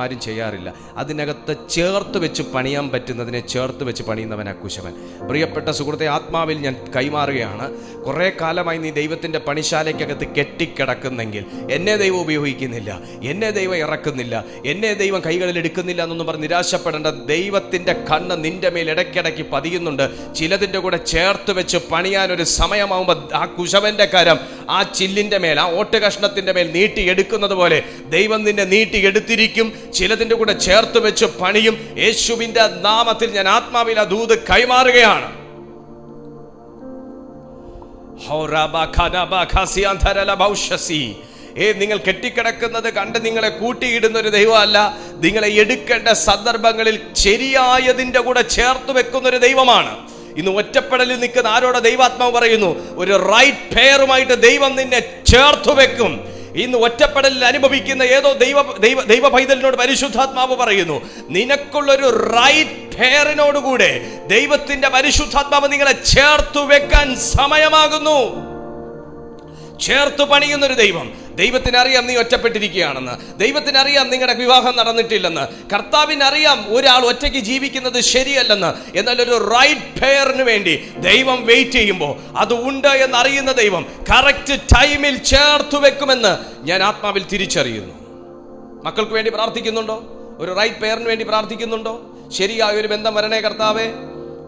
ആരും ചെയ്യാറില്ല. അതിനകത്ത് ചേർത്ത് വെച്ച് പണിയാൻ പറ്റുന്നതിനെ ചേർത്ത് വെച്ച് പണിയുന്നവനാ കുശവൻ. പ്രിയപ്പെട്ട സുഹൃത്തെ, ആത്മാവിൽ ഞാൻ കൈമാറുകയാണ്. കുറേ കാലമായി നീ ദൈവത്തിൻ്റെ പണിശാലയ്ക്കകത്ത് കെട്ടിക്കിടക്കുന്നെങ്കിൽ എന്നെ ദൈവം ഉപയോഗിക്കുന്നില്ല, എന്നെ ദൈവം ഇറക്കുന്നില്ല, എന്നെ ദൈവം കൈകളിൽ എടുക്കുന്നില്ല എന്നൊന്നും പറഞ്ഞ് നിരാശപ്പെടേണ്ട. ദൈവത്തിൻ്റെ കണ്ണ് നിന്റെ മേൽ ഇടയ്ക്കിടയ്ക്ക് പതിയുന്നുണ്ട്. ചിലതിൻ്റെ കൂടെ ചേർത്ത് വെച്ച് പണിയാനൊരു സമയമാകുമ്പോൾ ആ കുശവൻ്റെ കരം ആ ചില്ലിൻ്റെ മേൽ, ആ ഓട്ടുകഷ്ണത്തിൻ്റെ മേൽ നീട്ടിയെടുക്കുന്നത് പോലെ ദൈവം നിന്നെ നീട്ടിയെടുത്തിരിക്കും. ചിലതിൻ്റെ കൂടെ ചേർത്ത് വെച്ച് പണിയും. യേശുവിൻ്റെ നാമത്തിൽ ഞാൻ ആത്മാവിൽ ആ ദൂത് കൈമാറുകയാണ്. നിങ്ങൾ കെട്ടിക്കിടക്കുന്നത് കണ്ട് നിങ്ങളെ കൂട്ടിയിടുന്ന ഒരു ദൈവമല്ല, നിങ്ങളെ എടുക്കേണ്ട സന്ദർഭങ്ങളിൽ ശരിയായതിൻ്റെ കൂടെ ചേർത്ത് വെക്കുന്ന ഒരു ദൈവമാണ്. ഇന്ന് ഒറ്റപ്പെടലിൽ നിൽക്കുന്ന ആരോടെ ദൈവാത്മാവ് പറയുന്നു, ഒരു റൈറ്റ് പെയറുമായിട്ട് ദൈവം നിന്നെ ചേർത്തു വെക്കും. ഇന്ന് ഒറ്റപ്പെടലിൽ അനുഭവിക്കുന്ന ഏതോ ദൈവ പൈതലിനോട് പരിശുദ്ധാത്മാവ് പറയുന്നു, നിനക്കുള്ളൊരു റൈറ്റ് പെയറിനോടുകൂടെ ദൈവത്തിന്റെ പരിശുദ്ധാത്മാവ് നിങ്ങളെ ചേർത്തു വെക്കാൻ സമയമാകുന്നു. ചേർത്ത് പണിയുന്നൊരു ദൈവത്തിന് അറിയാം നീ ഒറ്റപ്പെട്ടിരിക്കുകയാണെന്ന്. ദൈവത്തിന് അറിയാം നിങ്ങളുടെ വിവാഹം നടന്നിട്ടില്ലെന്ന്. കർത്താവിന് അറിയാം ഒരാൾ ഒറ്റയ്ക്ക് ജീവിക്കുന്നത് ശരിയല്ലെന്ന്. എന്നാൽ ഒരു റൈറ്റ് പെയറിന് വേണ്ടി ദൈവം വെയിറ്റ് ചെയ്യുമ്പോൾ അത് ഉണ്ട് എന്നറിയുന്ന ദൈവം കറക്റ്റ് ടൈമിൽ ചേർത്ത് വെക്കുമെന്ന് ഞാൻ ആത്മാവിൽ തിരിച്ചറിയുന്നു. മക്കൾക്ക് വേണ്ടി പ്രാർത്ഥിക്കുന്നുണ്ടോ? ഒരു റൈറ്റ് പെയറിന് വേണ്ടി പ്രാർത്ഥിക്കുന്നുണ്ടോ? ശരിയായ ഒരു ബന്ധം വരണേ കർത്താവേ,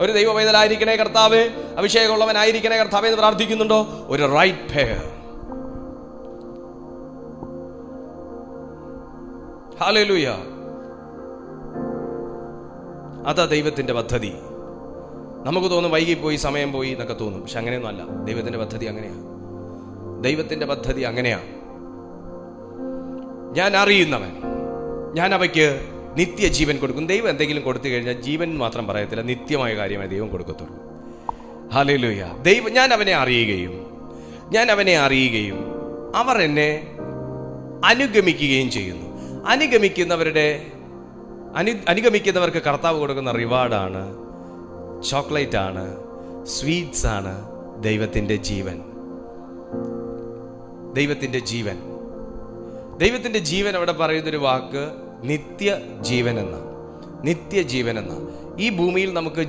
ഒരു ദൈവ പൈതലായിരിക്കണേ കർത്താവേ, അഭിഷേകമുള്ളവനായിരിക്കണേ കർത്താവേ എന്ന് പ്രാർത്ഥിക്കുന്നുണ്ടോ? ഒരു റൈറ്റ് പെയർ. ഹല്ലേലൂയ. അതാ ദൈവത്തിന്റെ പദ്ധതി. നമുക്ക് തോന്നും വൈകിപ്പോയി, സമയം പോയി എന്നൊക്കെ തോന്നും. പക്ഷെ അങ്ങനെയൊന്നും അല്ല. ദൈവത്തിന്റെ പദ്ധതി അങ്ങനെയാണ്. ദൈവത്തിന്റെ പദ്ധതി അങ്ങനെയാണ്. ഞാൻ അറിയുന്നവൻ, ഞാൻ അവയ്ക്ക് നിത്യജീവൻ കൊടുക്കും. ദൈവം എന്തെങ്കിലും കൊടുത്തു കഴിഞ്ഞാൽ ജീവൻ മാത്രം പറയത്തില്ല, നിത്യമായ കാര്യമായി ദൈവം കൊടുക്കത്തുള്ളൂ. ഹല്ലേലൂയ. ഞാൻ അവനെ അറിയുകയും അവർ എന്നെ അനുഗമിക്കുകയും ചെയ്യുന്നു. അനുഗമിക്കുന്നവർക്ക് കർത്താവ് കൊടുക്കുന്ന റിവാർഡാണ്, ചോക്ലേറ്റ് ആണ്, സ്വീറ്റ്സ് ആണ് ദൈവത്തിൻ്റെ ജീവൻ. ദൈവത്തിൻ്റെ ജീവൻ അവിടെ പറയുന്നൊരു വാക്ക് നിത്യജീവൻ എന്ന. ഈ ഭൂമിയിൽ നമുക്ക്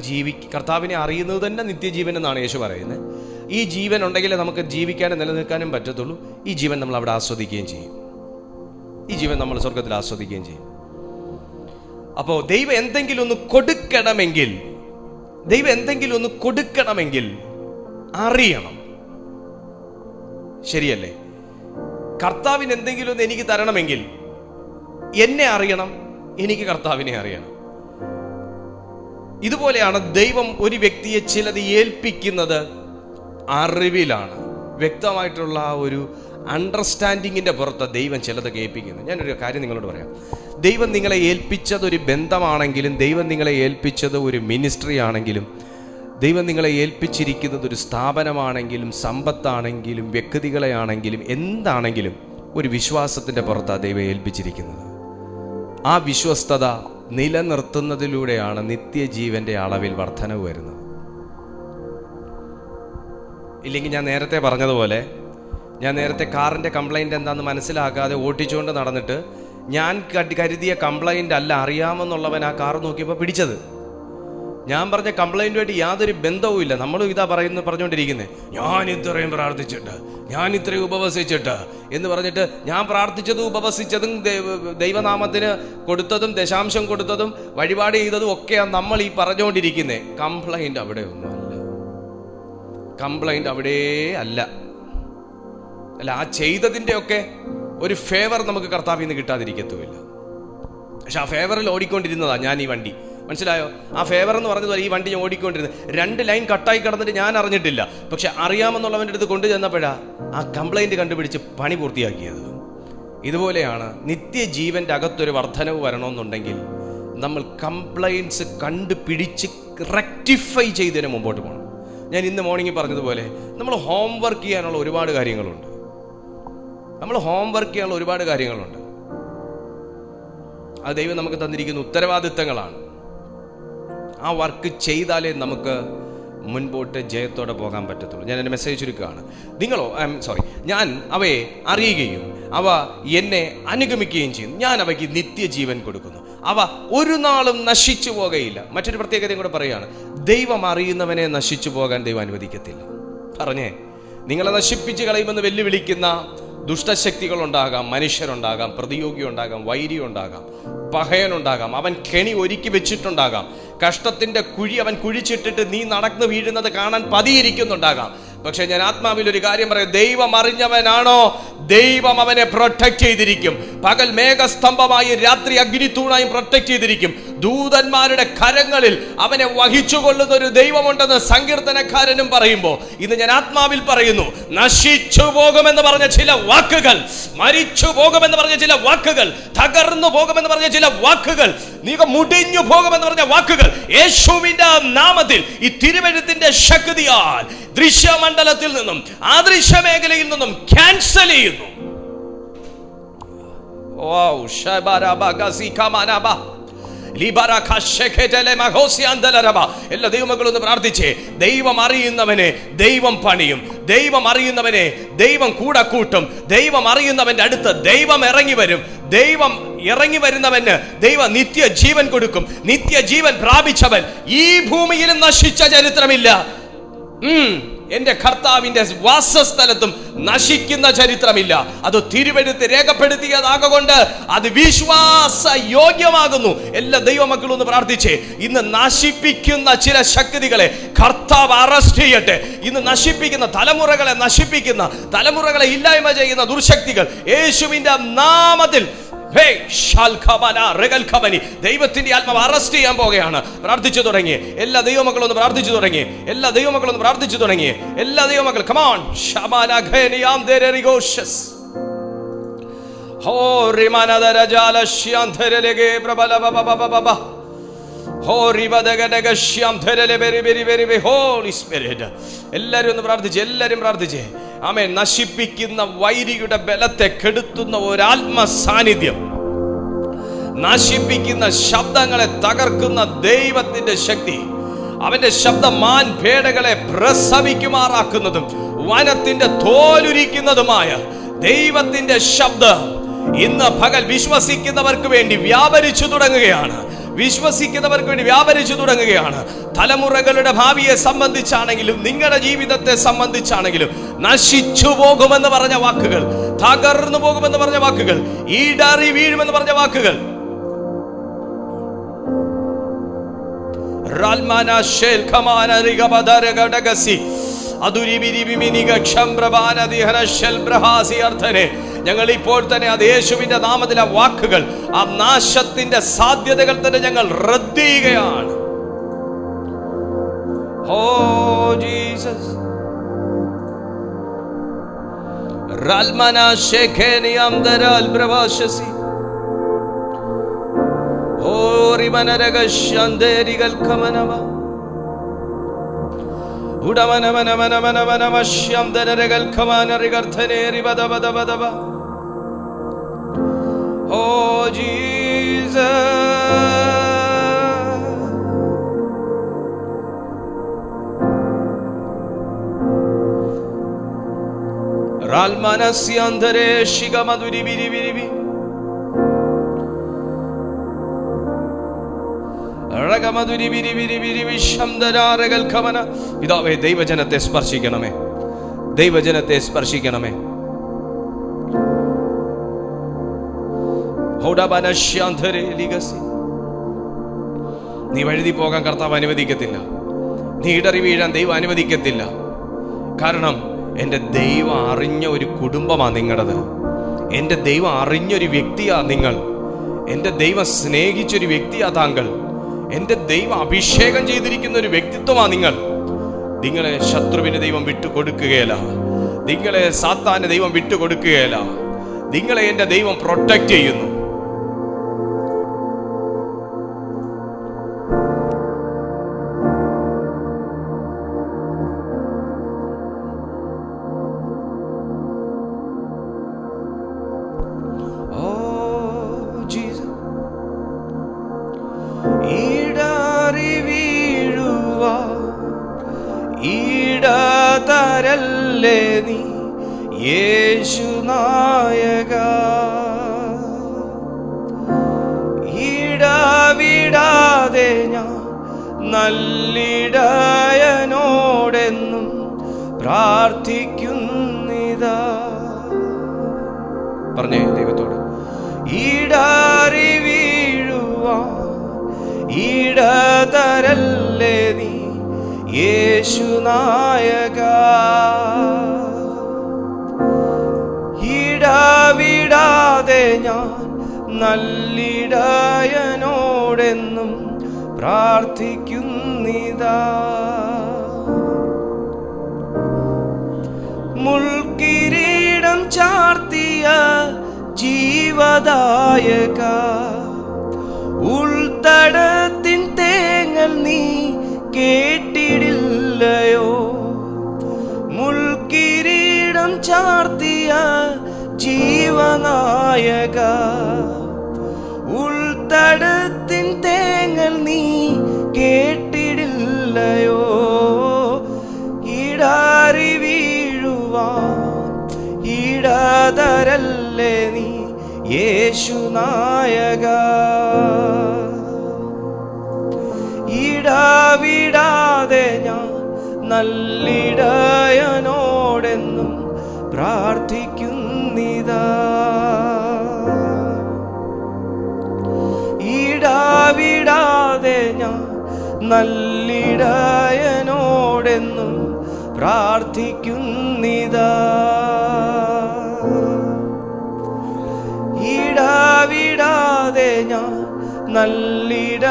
കർത്താവിനെ അറിയുന്നത് തന്നെ നിത്യജീവൻ എന്നാണ് യേശു പറയുന്നത്. ഈ ജീവൻ ഉണ്ടെങ്കിലേ നമുക്ക് ജീവിക്കാനും നിലനിൽക്കാനും പറ്റത്തുള്ളൂ. ഈ ജീവൻ നമ്മൾ അവിടെ ആസ്വദിക്കുകയും ചെയ്യും. ഈ ജീവൻ നമ്മൾ സ്വർഗത്തിൽ ആസ്വദിക്കുകയും ചെയ്യും. അപ്പോൾ ദൈവം എന്തെങ്കിലും ഒന്ന് കൊടുക്കണമെങ്കിൽ അറിയണം. ശരിയല്ലേ? കർത്താവിന് എന്തെങ്കിലും ഒന്ന് എനിക്ക് തരണമെങ്കിൽ എന്നെ അറിയണം, എനിക്ക് കർത്താവിനെ അറിയണം. ഇതുപോലെയാണ് ദൈവം ഒരു വ്യക്തിയെ ചിലത് ഏൽപ്പിക്കുന്നത് അറിവിലാണ്. വ്യക്തമായിട്ടുള്ള ഒരു അണ്ടർസ്റ്റാൻഡിങ്ങിന്റെ പുറത്ത് ദൈവം ചിലതൊക്കെ ഏൽപ്പിക്കുന്നത്. ഞാനൊരു കാര്യം നിങ്ങളോട് പറയാം. ദൈവം നിങ്ങളെ ഏൽപ്പിച്ചത് ഒരു ബന്ധമാണെങ്കിലും, ദൈവം നിങ്ങളെ ഏൽപ്പിച്ചത് ഒരു മിനിസ്ട്രി ആണെങ്കിലും, ദൈവം നിങ്ങളെ ഏൽപ്പിച്ചിരിക്കുന്നത് ഒരു സ്ഥാപനമാണെങ്കിലും, സമ്പത്താണെങ്കിലും, വ്യക്തികളെ ആണെങ്കിലും, എന്താണെങ്കിലും ഒരു വിശ്വാസത്തിന്റെ പുറത്താണ് ദൈവം ഏൽപ്പിച്ചിരിക്കുന്നത്. ആ വിശ്വസ്തത നിലനിർത്തുന്നതിലൂടെയാണ് നിത്യജീവന്റെ അളവിൽ വർധനവ് വരുന്നത്. ഇല്ലെങ്കിൽ ഞാൻ നേരത്തെ പറഞ്ഞതുപോലെ, ഞാൻ നേരത്തെ കാറിൻ്റെ കംപ്ലൈൻറ്റ് എന്താണെന്ന് മനസ്സിലാക്കാതെ ഓട്ടിച്ചുകൊണ്ട് നടന്നിട്ട് ഞാൻ കരുതിയ കംപ്ലൈൻ്റ് അല്ല, അറിയാമെന്നുള്ളവൻ ആ കാർ നോക്കിയപ്പോൾ പിടിച്ചത്. ഞാൻ പറഞ്ഞ കംപ്ലൈൻറ്റുമായിട്ട് യാതൊരു ബന്ധവുമില്ല. നമ്മളും ഇതാ പറഞ്ഞുകൊണ്ടിരിക്കുന്നത്, ഞാൻ ഇത്രയും പ്രാർത്ഥിച്ചിട്ട്, ഞാൻ ഇത്രയും ഉപവസിച്ചിട്ട് എന്ന് പറഞ്ഞിട്ട്, ഞാൻ പ്രാർത്ഥിച്ചതും ഉപവസിച്ചതും ദൈവനാമത്തിന് കൊടുത്തതും ദശാംശം കൊടുത്തതും വഴിപാട് ചെയ്തതും ഒക്കെയാണ് നമ്മൾ ഈ പറഞ്ഞുകൊണ്ടിരിക്കുന്നത്. കംപ്ലൈൻറ്റ് അവിടെ ഒന്നുമല്ല. കംപ്ലൈൻറ്റ് അവിടെ അല്ല. ആ ചെയ്തതിൻ്റെ ഒക്കെ ഒരു ഫേവർ നമുക്ക് കർത്താവിൽ നിന്ന് കിട്ടാതിരിക്കത്തുമില്ല. പക്ഷെ ആ ഫേവറിൽ ഓടിക്കൊണ്ടിരുന്നതാ ഞാൻ ഈ വണ്ടി. മനസ്സിലായോ? ആ ഫേവർ എന്ന് പറഞ്ഞത് ഈ വണ്ടി ഞാൻ ഓടിക്കൊണ്ടിരുന്നത് 2 ലൈൻ കട്ടായി കിടന്നിട്ട് ഞാൻ അറിഞ്ഞിട്ടില്ല. പക്ഷെ അറിയാമെന്നുള്ളവൻ്റെ അടുത്ത് കൊണ്ടുചെന്നപ്പോഴാ ആ കംപ്ലൈൻറ്റ് കണ്ടുപിടിച്ച് പണി പൂർത്തിയാക്കിയത്. ഇതുപോലെയാണ് നിത്യജീവന്റെ അകത്തൊരു വർധനവ് വരണമെന്നുണ്ടെങ്കിൽ നമ്മൾ കംപ്ലൈൻറ്റ്സ് കണ്ടുപിടിച്ച് റെക്ടിഫൈ ചെയ്തതിന് മുമ്പോട്ട് പോകണം. ഞാൻ ഇന്ന് മോർണിംഗ് പറഞ്ഞതുപോലെ നമ്മൾ ഹോംവർക്ക് ചെയ്യാനുള്ള ഒരുപാട് കാര്യങ്ങളുണ്ട്. അത് ദൈവം നമുക്ക് തന്നിരിക്കുന്ന ഉത്തരവാദിത്തങ്ങളാണ്. ആ വർക്ക് ചെയ്താലേ നമുക്ക് മുൻപോട്ട് ജയത്തോടെ പോകാൻ പറ്റത്തുള്ളൂ. ഞാൻ എൻ്റെ മെസ്സേജ് ചുരുക്കുകയാണ്. ഞാൻ അവയെ അറിയുകയും അവ എന്നെ അനുഗമിക്കുകയും ചെയ്യും. ഞാൻ അവയ്ക്ക് നിത്യജീവൻ കൊടുക്കുന്നു. അവ ഒരു നാളും നശിച്ചു പോകയില്ല. മറ്റൊരു പ്രത്യേകതയും കൂടെ പറയുകയാണ്, ദൈവം അറിയുന്നവനെ നശിച്ചു പോകാൻ ദൈവം അനുവദിക്കത്തില്ല. നിങ്ങളെ നശിപ്പിച്ച് കളയുമെന്ന് വെല്ലുവിളിക്കുന്ന ദുഷ്ടശക്തികൾ ഉണ്ടാകാം, മനുഷ്യരുണ്ടാകാം, പ്രതിയോഗി ഉണ്ടാകാം, വൈരി ഉണ്ടാകാം, പഹയനുണ്ടാകാം. അവൻ കെണി ഒരുക്കി വെച്ചിട്ടുണ്ടാകാം. കഷ്ടത്തിന്റെ കുഴി അവൻ കുഴിച്ചിട്ടിട്ട് നീ നടന്നു വീഴുന്നത് കാണാൻ പതിയിരിക്കുന്നുണ്ടാകാം. പക്ഷെ ഞാൻ ആത്മാവിൽ ഒരു കാര്യം പറയാം, ദൈവം അറിഞ്ഞവനാണോ ദൈവം അവനെ പ്രൊട്ടക്ട് ചെയ്തിരിക്കും. പകൽ മേഘസ്തംഭമായി, രാത്രി അഗ്നിത്തൂണായും പ്രൊട്ടക്ട് ചെയ്തിരിക്കും. ദൂതന്മാരുടെ കരങ്ങളിൽ അവനെ വഹിച്ചുകൊള്ളുന്ന ഒരു ദൈവമുണ്ടെന്ന് സങ്കീർത്തനക്കാരനും പറയുമ്പോൾ ഇന്ന് ഞാൻ ആത്മാവിൽ പറയുന്നു, നശിച്ചു പോകുമെന്ന് പറഞ്ഞ ചില വാക്കുകൾ, മരിച്ചു പോകുമെന്ന് പറഞ്ഞ ചില വാക്കുകൾ, തകർന്നു പോകുമെന്ന് പറഞ്ഞ ചില വാക്കുകൾ, നീ മുടിഞ്ഞു പോകുമെന്ന് പറഞ്ഞ വാക്കുകൾ യേശുവിന്റെ നാമത്തിൽ ഈ തിരുവെഴുത്തിന്റെ ശക്തിയാൽ ദൃശ്യമണ്ഡലത്തിൽ നിന്നും അദൃശ്യ മേഖലയിൽ നിന്നും ക്യാൻസൽ ചെയ്യുന്നു. എല്ലാ ദൈവമക്കളൊന്ന് പ്രാർത്ഥിച്ചേ. ദൈവം അറിയുന്നവനെ ദൈവം പണിയും, ദൈവം അറിയുന്നവനെ ദൈവം കൂടെ കൂട്ടും, ദൈവം അറിയുന്നവന്റെ അടുത്ത് ദൈവം ഇറങ്ങി വരും, ദൈവം ഇറങ്ങി വരുന്നവന് ദൈവം നിത്യജീവൻ കൊടുക്കും. നിത്യജീവൻ പ്രാപിച്ചവൻ ഈ ഭൂമിയിൽ നശിച്ച ചരിത്രമില്ല. എന്റെ കർത്താവിന്റെ വാസസ്ഥലത്തും നശിക്കുന്ന ചരിത്രമില്ല. അത് തിരുവെഴുത്ത് രേഖപ്പെടുത്തിയതാകൊണ്ട് അത് വിശ്വാസ യോഗ്യമാകുന്നു. എല്ലാ ദൈവമക്കളും ഒന്ന് പ്രാർത്ഥിച്ചേ. ഇന്ന് നശിപ്പിക്കുന്ന ചില ശക്തികളെ കർത്താവ് അറസ്റ്റ് ചെയ്യട്ടെ. ഇന്ന് നശിപ്പിക്കുന്ന തലമുറകളെ നശിപ്പിക്കുന്ന, തലമുറകളെ ഇല്ലായ്മ ചെയ്യുന്ന ദുർശക്തികൾ യേശുവിന്റെ നാമത്തിൽ ദൈവത്തിന്റെ ആത്മാവ് അറസ്റ്റ് ചെയ്യാൻ പോകുകയാണ്. പ്രാർത്ഥിച്ചു തുടങ്ങി എല്ലാ ദൈവമക്കളും ഒന്ന് പ്രാർത്ഥിച്ചു തുടങ്ങി. എല്ലാ ദൈവമക്കളും ഒന്ന് പ്രാർത്ഥിച്ചു തുടങ്ങി. എല്ലാ ദൈവമക്കളും come on shamanageniam dererigoshas ho rimanadarajalashyantherelege prabalababababa ho ribadagadagashyanthereleberi holy spirit. എല്ലാവരും ഒന്ന് പ്രാർത്ഥിച്ച്, എല്ലാവരും പ്രാർത്ഥിച്ചേ. ആമേൻ. നശിപ്പിക്കുന്ന വൈരിയുടെ ബലത്തെ കെടുത്തുന്ന ഒരാത്മ സാന്നിധ്യം, നശിപ്പിക്കുന്ന ശബ്ദങ്ങളെ തകർക്കുന്ന ദൈവത്തിന്റെ ശക്തി, അവന്റെ ശബ്ദം മാൻ ഭേടകളെ പ്രസവിക്കുമാറാക്കുന്നതും വനത്തിന്റെ തോലുരിക്കുന്നതുമായ ദൈവത്തിന്റെ ശബ്ദം ഇന്ന് പകൽ വിശ്വസിക്കുന്നവർക്ക് വേണ്ടി വ്യാപരിച്ചു തുടങ്ങുകയാണ്. വിശ്വസിക്കുന്നവർക്ക് വേണ്ടി വ്യാപരിച്ചു തുടങ്ങുകയാണ്. തലമുറകളുടെ ഭാവിയെ സംബന്ധിച്ചാണെങ്കിലും നിങ്ങളുടെ ജീവിതത്തെ സംബന്ധിച്ചാണെങ്കിലും നശിച്ചു പോകുമെന്ന് പറഞ്ഞ വാക്കുകൾ, തകർന്നു പോകുമെന്ന് പറഞ്ഞ വാക്കുകൾ, ഈടറി വീഴുമെന്ന് പറഞ്ഞ വാക്കുകൾ, ഞങ്ങൾ ഇപ്പോൾ തന്നെ അത് യേശുവിന്റെ നാമത്തിലെ വാക്കുകൾ, ആ നാശത്തിന്റെ സാധ്യതകൾ തന്നെ ഞങ്ങൾ റദ്ദ് ചെയ്യുകയാണ്. ഓ ജീസസ് റൽമനാ ഷെഖേനിയം ദരൽ പ്രവാശസി ഓ റിമനരഗശന്തേരികൾ കമനവ ഉടമനമനമനമനമനമശ്യം ദരരകൾ കമാനരിഗർധനേരിവദവദവദവ ഓ ജീസസ് റാൽമനസ്യന്തരേ ശിഖമധുരിബിരിബിരിബി പിതാവേ, ദൈവജനത്തെ സ്പർശിക്കണമേ, ദൈവജനത്തെ സ്പർശിക്കണമേ. നീ വഴുതി പോകാൻ കർത്താവ് അനുവദിക്കത്തില്ല. നീ ഇടറി വീഴാൻ ദൈവം അനുവദിക്കത്തില്ല. കാരണം എൻ്റെ ദൈവം അറിഞ്ഞ ഒരു കുടുംബമാണ് നിങ്ങളുടേത്. എൻ്റെ ദൈവം അറിഞ്ഞൊരു വ്യക്തിയാ നിങ്ങൾ. എൻ്റെ ദൈവം സ്നേഹിച്ചൊരു വ്യക്തിയാ താങ്കൾ. എൻ്റെ ദൈവം അഭിഷേകം ചെയ്തിരിക്കുന്ന ഒരു വ്യക്തിത്വമാണ് നിങ്ങൾ. നിങ്ങളെ ശത്രുവിന് ദൈവം വിട്ടുകൊടുക്കുകയില്ല. നിങ്ങളെ സാത്താന് ദൈവം വിട്ടുകൊടുക്കുകയില്ല. നിങ്ങളെ എൻ്റെ ദൈവം പ്രൊട്ടക്റ്റ് ചെയ്യുന്നു. തരല്ലേ നീ യേശു നായക, ഇടവിടാതെ ഞാൻ നല്ലിടയനോടെന്നും പ്രാർത്ഥിക്കുന്നിതാ. പറഞ്ഞേ ദൈവത്തോട്. ഇടറി വീഴുവാൻ ഇടതരല്ലേ നീ യേശു നായക, ഇടവിടാതെ ഞാൻ നല്ലിടയനോടെന്നും പ്രാർത്ഥിക്കുന്നിതാ. മുൾക്കിരീടം ചാർത്തിയ ജീവദായക, ഉൾത്തടത്തിൻ തേങ്ങൽ നീ കേട്ടിടില്ലയോ. മുൾക്കിരീടം ചാർത്തിയ ജീവനായക, നായക. ഉൾത്തടത്തിൻ തേങ്ങൽ നീ കേട്ടിടില്ലയോ, ഇടാറി വീഴുവാൻ ഇടതരല്ലേ നീ യേശു നായക. ഇടവിടാതെ ഞാൻ നല്ലിടയനോടെന്നും പ്രാർത്ഥിക്കുന്നിതാ. ഇടവിടാതെ ഞാൻ നല്ലിടയനോടെന്നും പ്രാർത്ഥിക്കുന്നിതാ. ഇടവിടാതെ ഞാൻ നല്ലിടയനോടെന്നും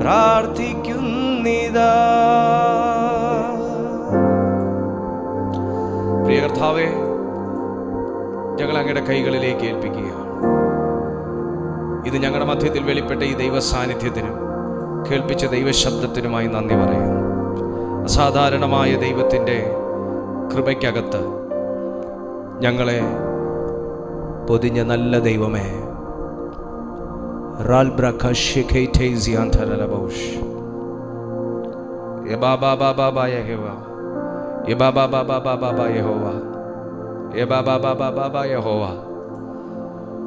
പ്രാർത്ഥിക്കുന്നിതാ. പ്രിയ കർത്താവേ, ഞങ്ങൾ അങ്ങയുടെ കൈകളിലേക്ക് ഏൽപ്പിക്കുകയാണ്. ഇത് ഞങ്ങളുടെ മധ്യത്തിൽ വെളിപ്പെട്ട ഈ ദൈവ സാന്നിധ്യത്തിനും കേൾപ്പിച്ച ദൈവശബ്ദത്തിനുമായി നന്ദി പറയുന്നു. അസാധാരണമായ ദൈവത്തിൻ്റെ കൃപയ്ക്കകത്ത് ഞങ്ങളെ പൊതിഞ്ഞ നല്ല ദൈവമേ,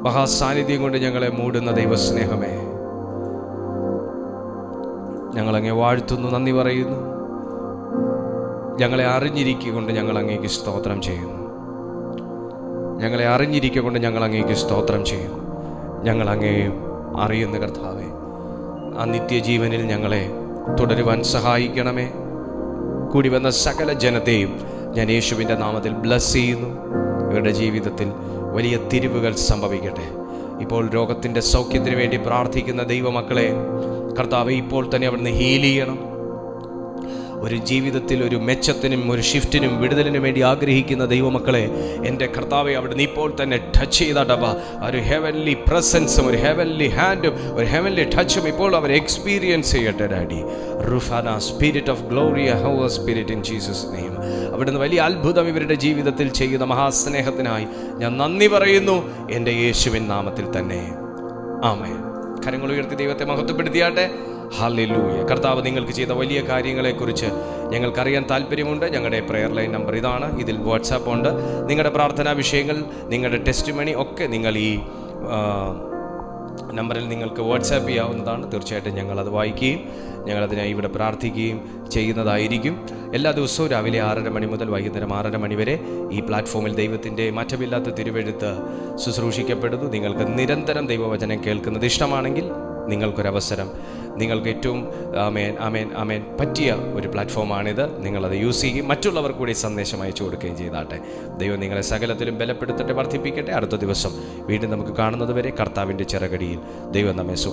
മഹാസാന്നിധ്യം കൊണ്ട് ഞങ്ങളെ മൂടുന്ന ദൈവസ്നേഹമേ, ഞങ്ങളങ്ങേ വാഴ്ത്തുന്നു, നന്ദി പറയുന്നു. ഞങ്ങളെ അറിഞ്ഞിരിക്കൊണ്ട് ഞങ്ങൾ അങ്ങേക്ക് സ്തോത്രം ചെയ്യുന്നു. ഞങ്ങളെ അറിഞ്ഞിരിക്കൊണ്ട് ഞങ്ങൾ അങ്ങേക്ക് സ്തോത്രം ചെയ്യുന്നു. ഞങ്ങൾ അങ്ങേയും അറിയുന്ന കർത്താവേ, ആ നിത്യജീവനിൽ ഞങ്ങളെ തുടരുവാൻ സഹായിക്കണമേ. കൂടി വന്ന സകല ജനത്തെയും ഞാൻ യേശുവിൻ്റെ നാമത്തിൽ ബ്ലസ് ചെയ്യുന്നു. ഇവരുടെ ജീവിതത്തിൽ വലിയ തിരിവുകൾ സംഭവിക്കട്ടെ. ഇപ്പോൾ രോഗത്തിൻ്റെ സൗഖ്യത്തിന് വേണ്ടി പ്രാർത്ഥിക്കുന്ന ദൈവമക്കളെ കർത്താവേ, ഇപ്പോൾ തന്നെ അവിടുന്ന് ഹീൽ ചെയ്യണം. ഒരു ജീവിതത്തിൽ ഒരു മെച്ചത്തിനും ഒരു ഷിഫ്റ്റിനും വിടുതലിനും വേണ്ടി ആഗ്രഹിക്കുന്ന ദൈവമക്കളെ എൻ്റെ കർത്താവെ അവിടുന്ന് ഇപ്പോൾ തന്നെ ടച്ച് ചെയ്താട്ടപ്പാ. ഒരു ഹെവൻലി പ്രസൻസും ഒരു ഹെവൻലി ഹാൻഡും ഒരു ഹെവൻലി ടച്ചും ഇപ്പോൾ അവർ എക്സ്പീരിയൻസ് ചെയ്യട്ടെ ഡാഡി. റുഫാന, spirit of glory, holy spirit in Jesus name. അവിടുന്ന് വലിയ അത്ഭുതം ഇവരുടെ ജീവിതത്തിൽ ചെയ്യുന്ന മഹാസ്നേഹത്തിനായി ഞാൻ നന്ദി പറയുന്നു, എൻ്റെ യേശുവിൻ നാമത്തിൽ തന്നെ. ആമേൻ. കരങ്ങൾ ഉയർത്തി ദൈവത്തെ മഹത്വപ്പെടുത്തിയാട്ടെ. ഹല്ലേലൂയ. കർത്താവ് നിങ്ങൾക്ക് ചെയ്ത വലിയ കാര്യങ്ങളെക്കുറിച്ച് ഞങ്ങൾക്കറിയാൻ താല്പര്യമുണ്ട്. ഞങ്ങളുടെ പ്രെയർ ലൈൻ നമ്പർ ഇതാണ്. ഇതിൽ വാട്സാപ്പ് ഉണ്ട്. നിങ്ങളുടെ പ്രാർത്ഥനാ വിഷയങ്ങൾ, നിങ്ങളുടെ ടെസ്റ്റിമണി ഒക്കെ നിങ്ങൾ ഈ നമ്പറിൽ നിങ്ങൾക്ക് വാട്സാപ്പ് ചെയ്യാവുന്നതാണ്. തീർച്ചയായിട്ടും ഞങ്ങളത് വായിക്കുകയും ഞങ്ങളതിനായി ഇവിടെ പ്രാർത്ഥിക്കുകയും ചെയ്യുന്നതായിരിക്കും. എല്ലാ ദിവസവും രാവിലെ 6:30 മണി മുതൽ വൈകുന്നേരം 6:30 മണി വരെ ഈ പ്ലാറ്റ്ഫോമിൽ ദൈവത്തിൻ്റെ മാറ്റമില്ലാത്ത തിരുവെഴുത്ത് ശുശ്രൂഷിക്കപ്പെടുന്നു. നിങ്ങൾക്ക് നിരന്തരം ദൈവവചനം കേൾക്കുന്നത് ഇഷ്ടമാണെങ്കിൽ നിങ്ങൾക്കൊരവസരം, നിങ്ങൾക്ക് ഏറ്റവും പറ്റിയ ഒരു പ്ലാറ്റ്ഫോമാണിത്. നിങ്ങളത് യൂസ് ചെയ്യുകയും മറ്റുള്ളവർ കൂടി സന്ദേശം അയച്ചു കൊടുക്കുകയും ചെയ്താട്ടെ. ദൈവം നിങ്ങളെ സകലത്തിലും ബലപ്പെടുത്തട്ടെ, വർദ്ധിപ്പിക്കട്ടെ. അടുത്ത ദിവസം വീണ്ടും നമുക്ക് കാണുന്നത് വരെ കർത്താവിൻ്റെ ചിറകടിയിൽ ദൈവം നമ്മെ സൂക്ഷിക്കും.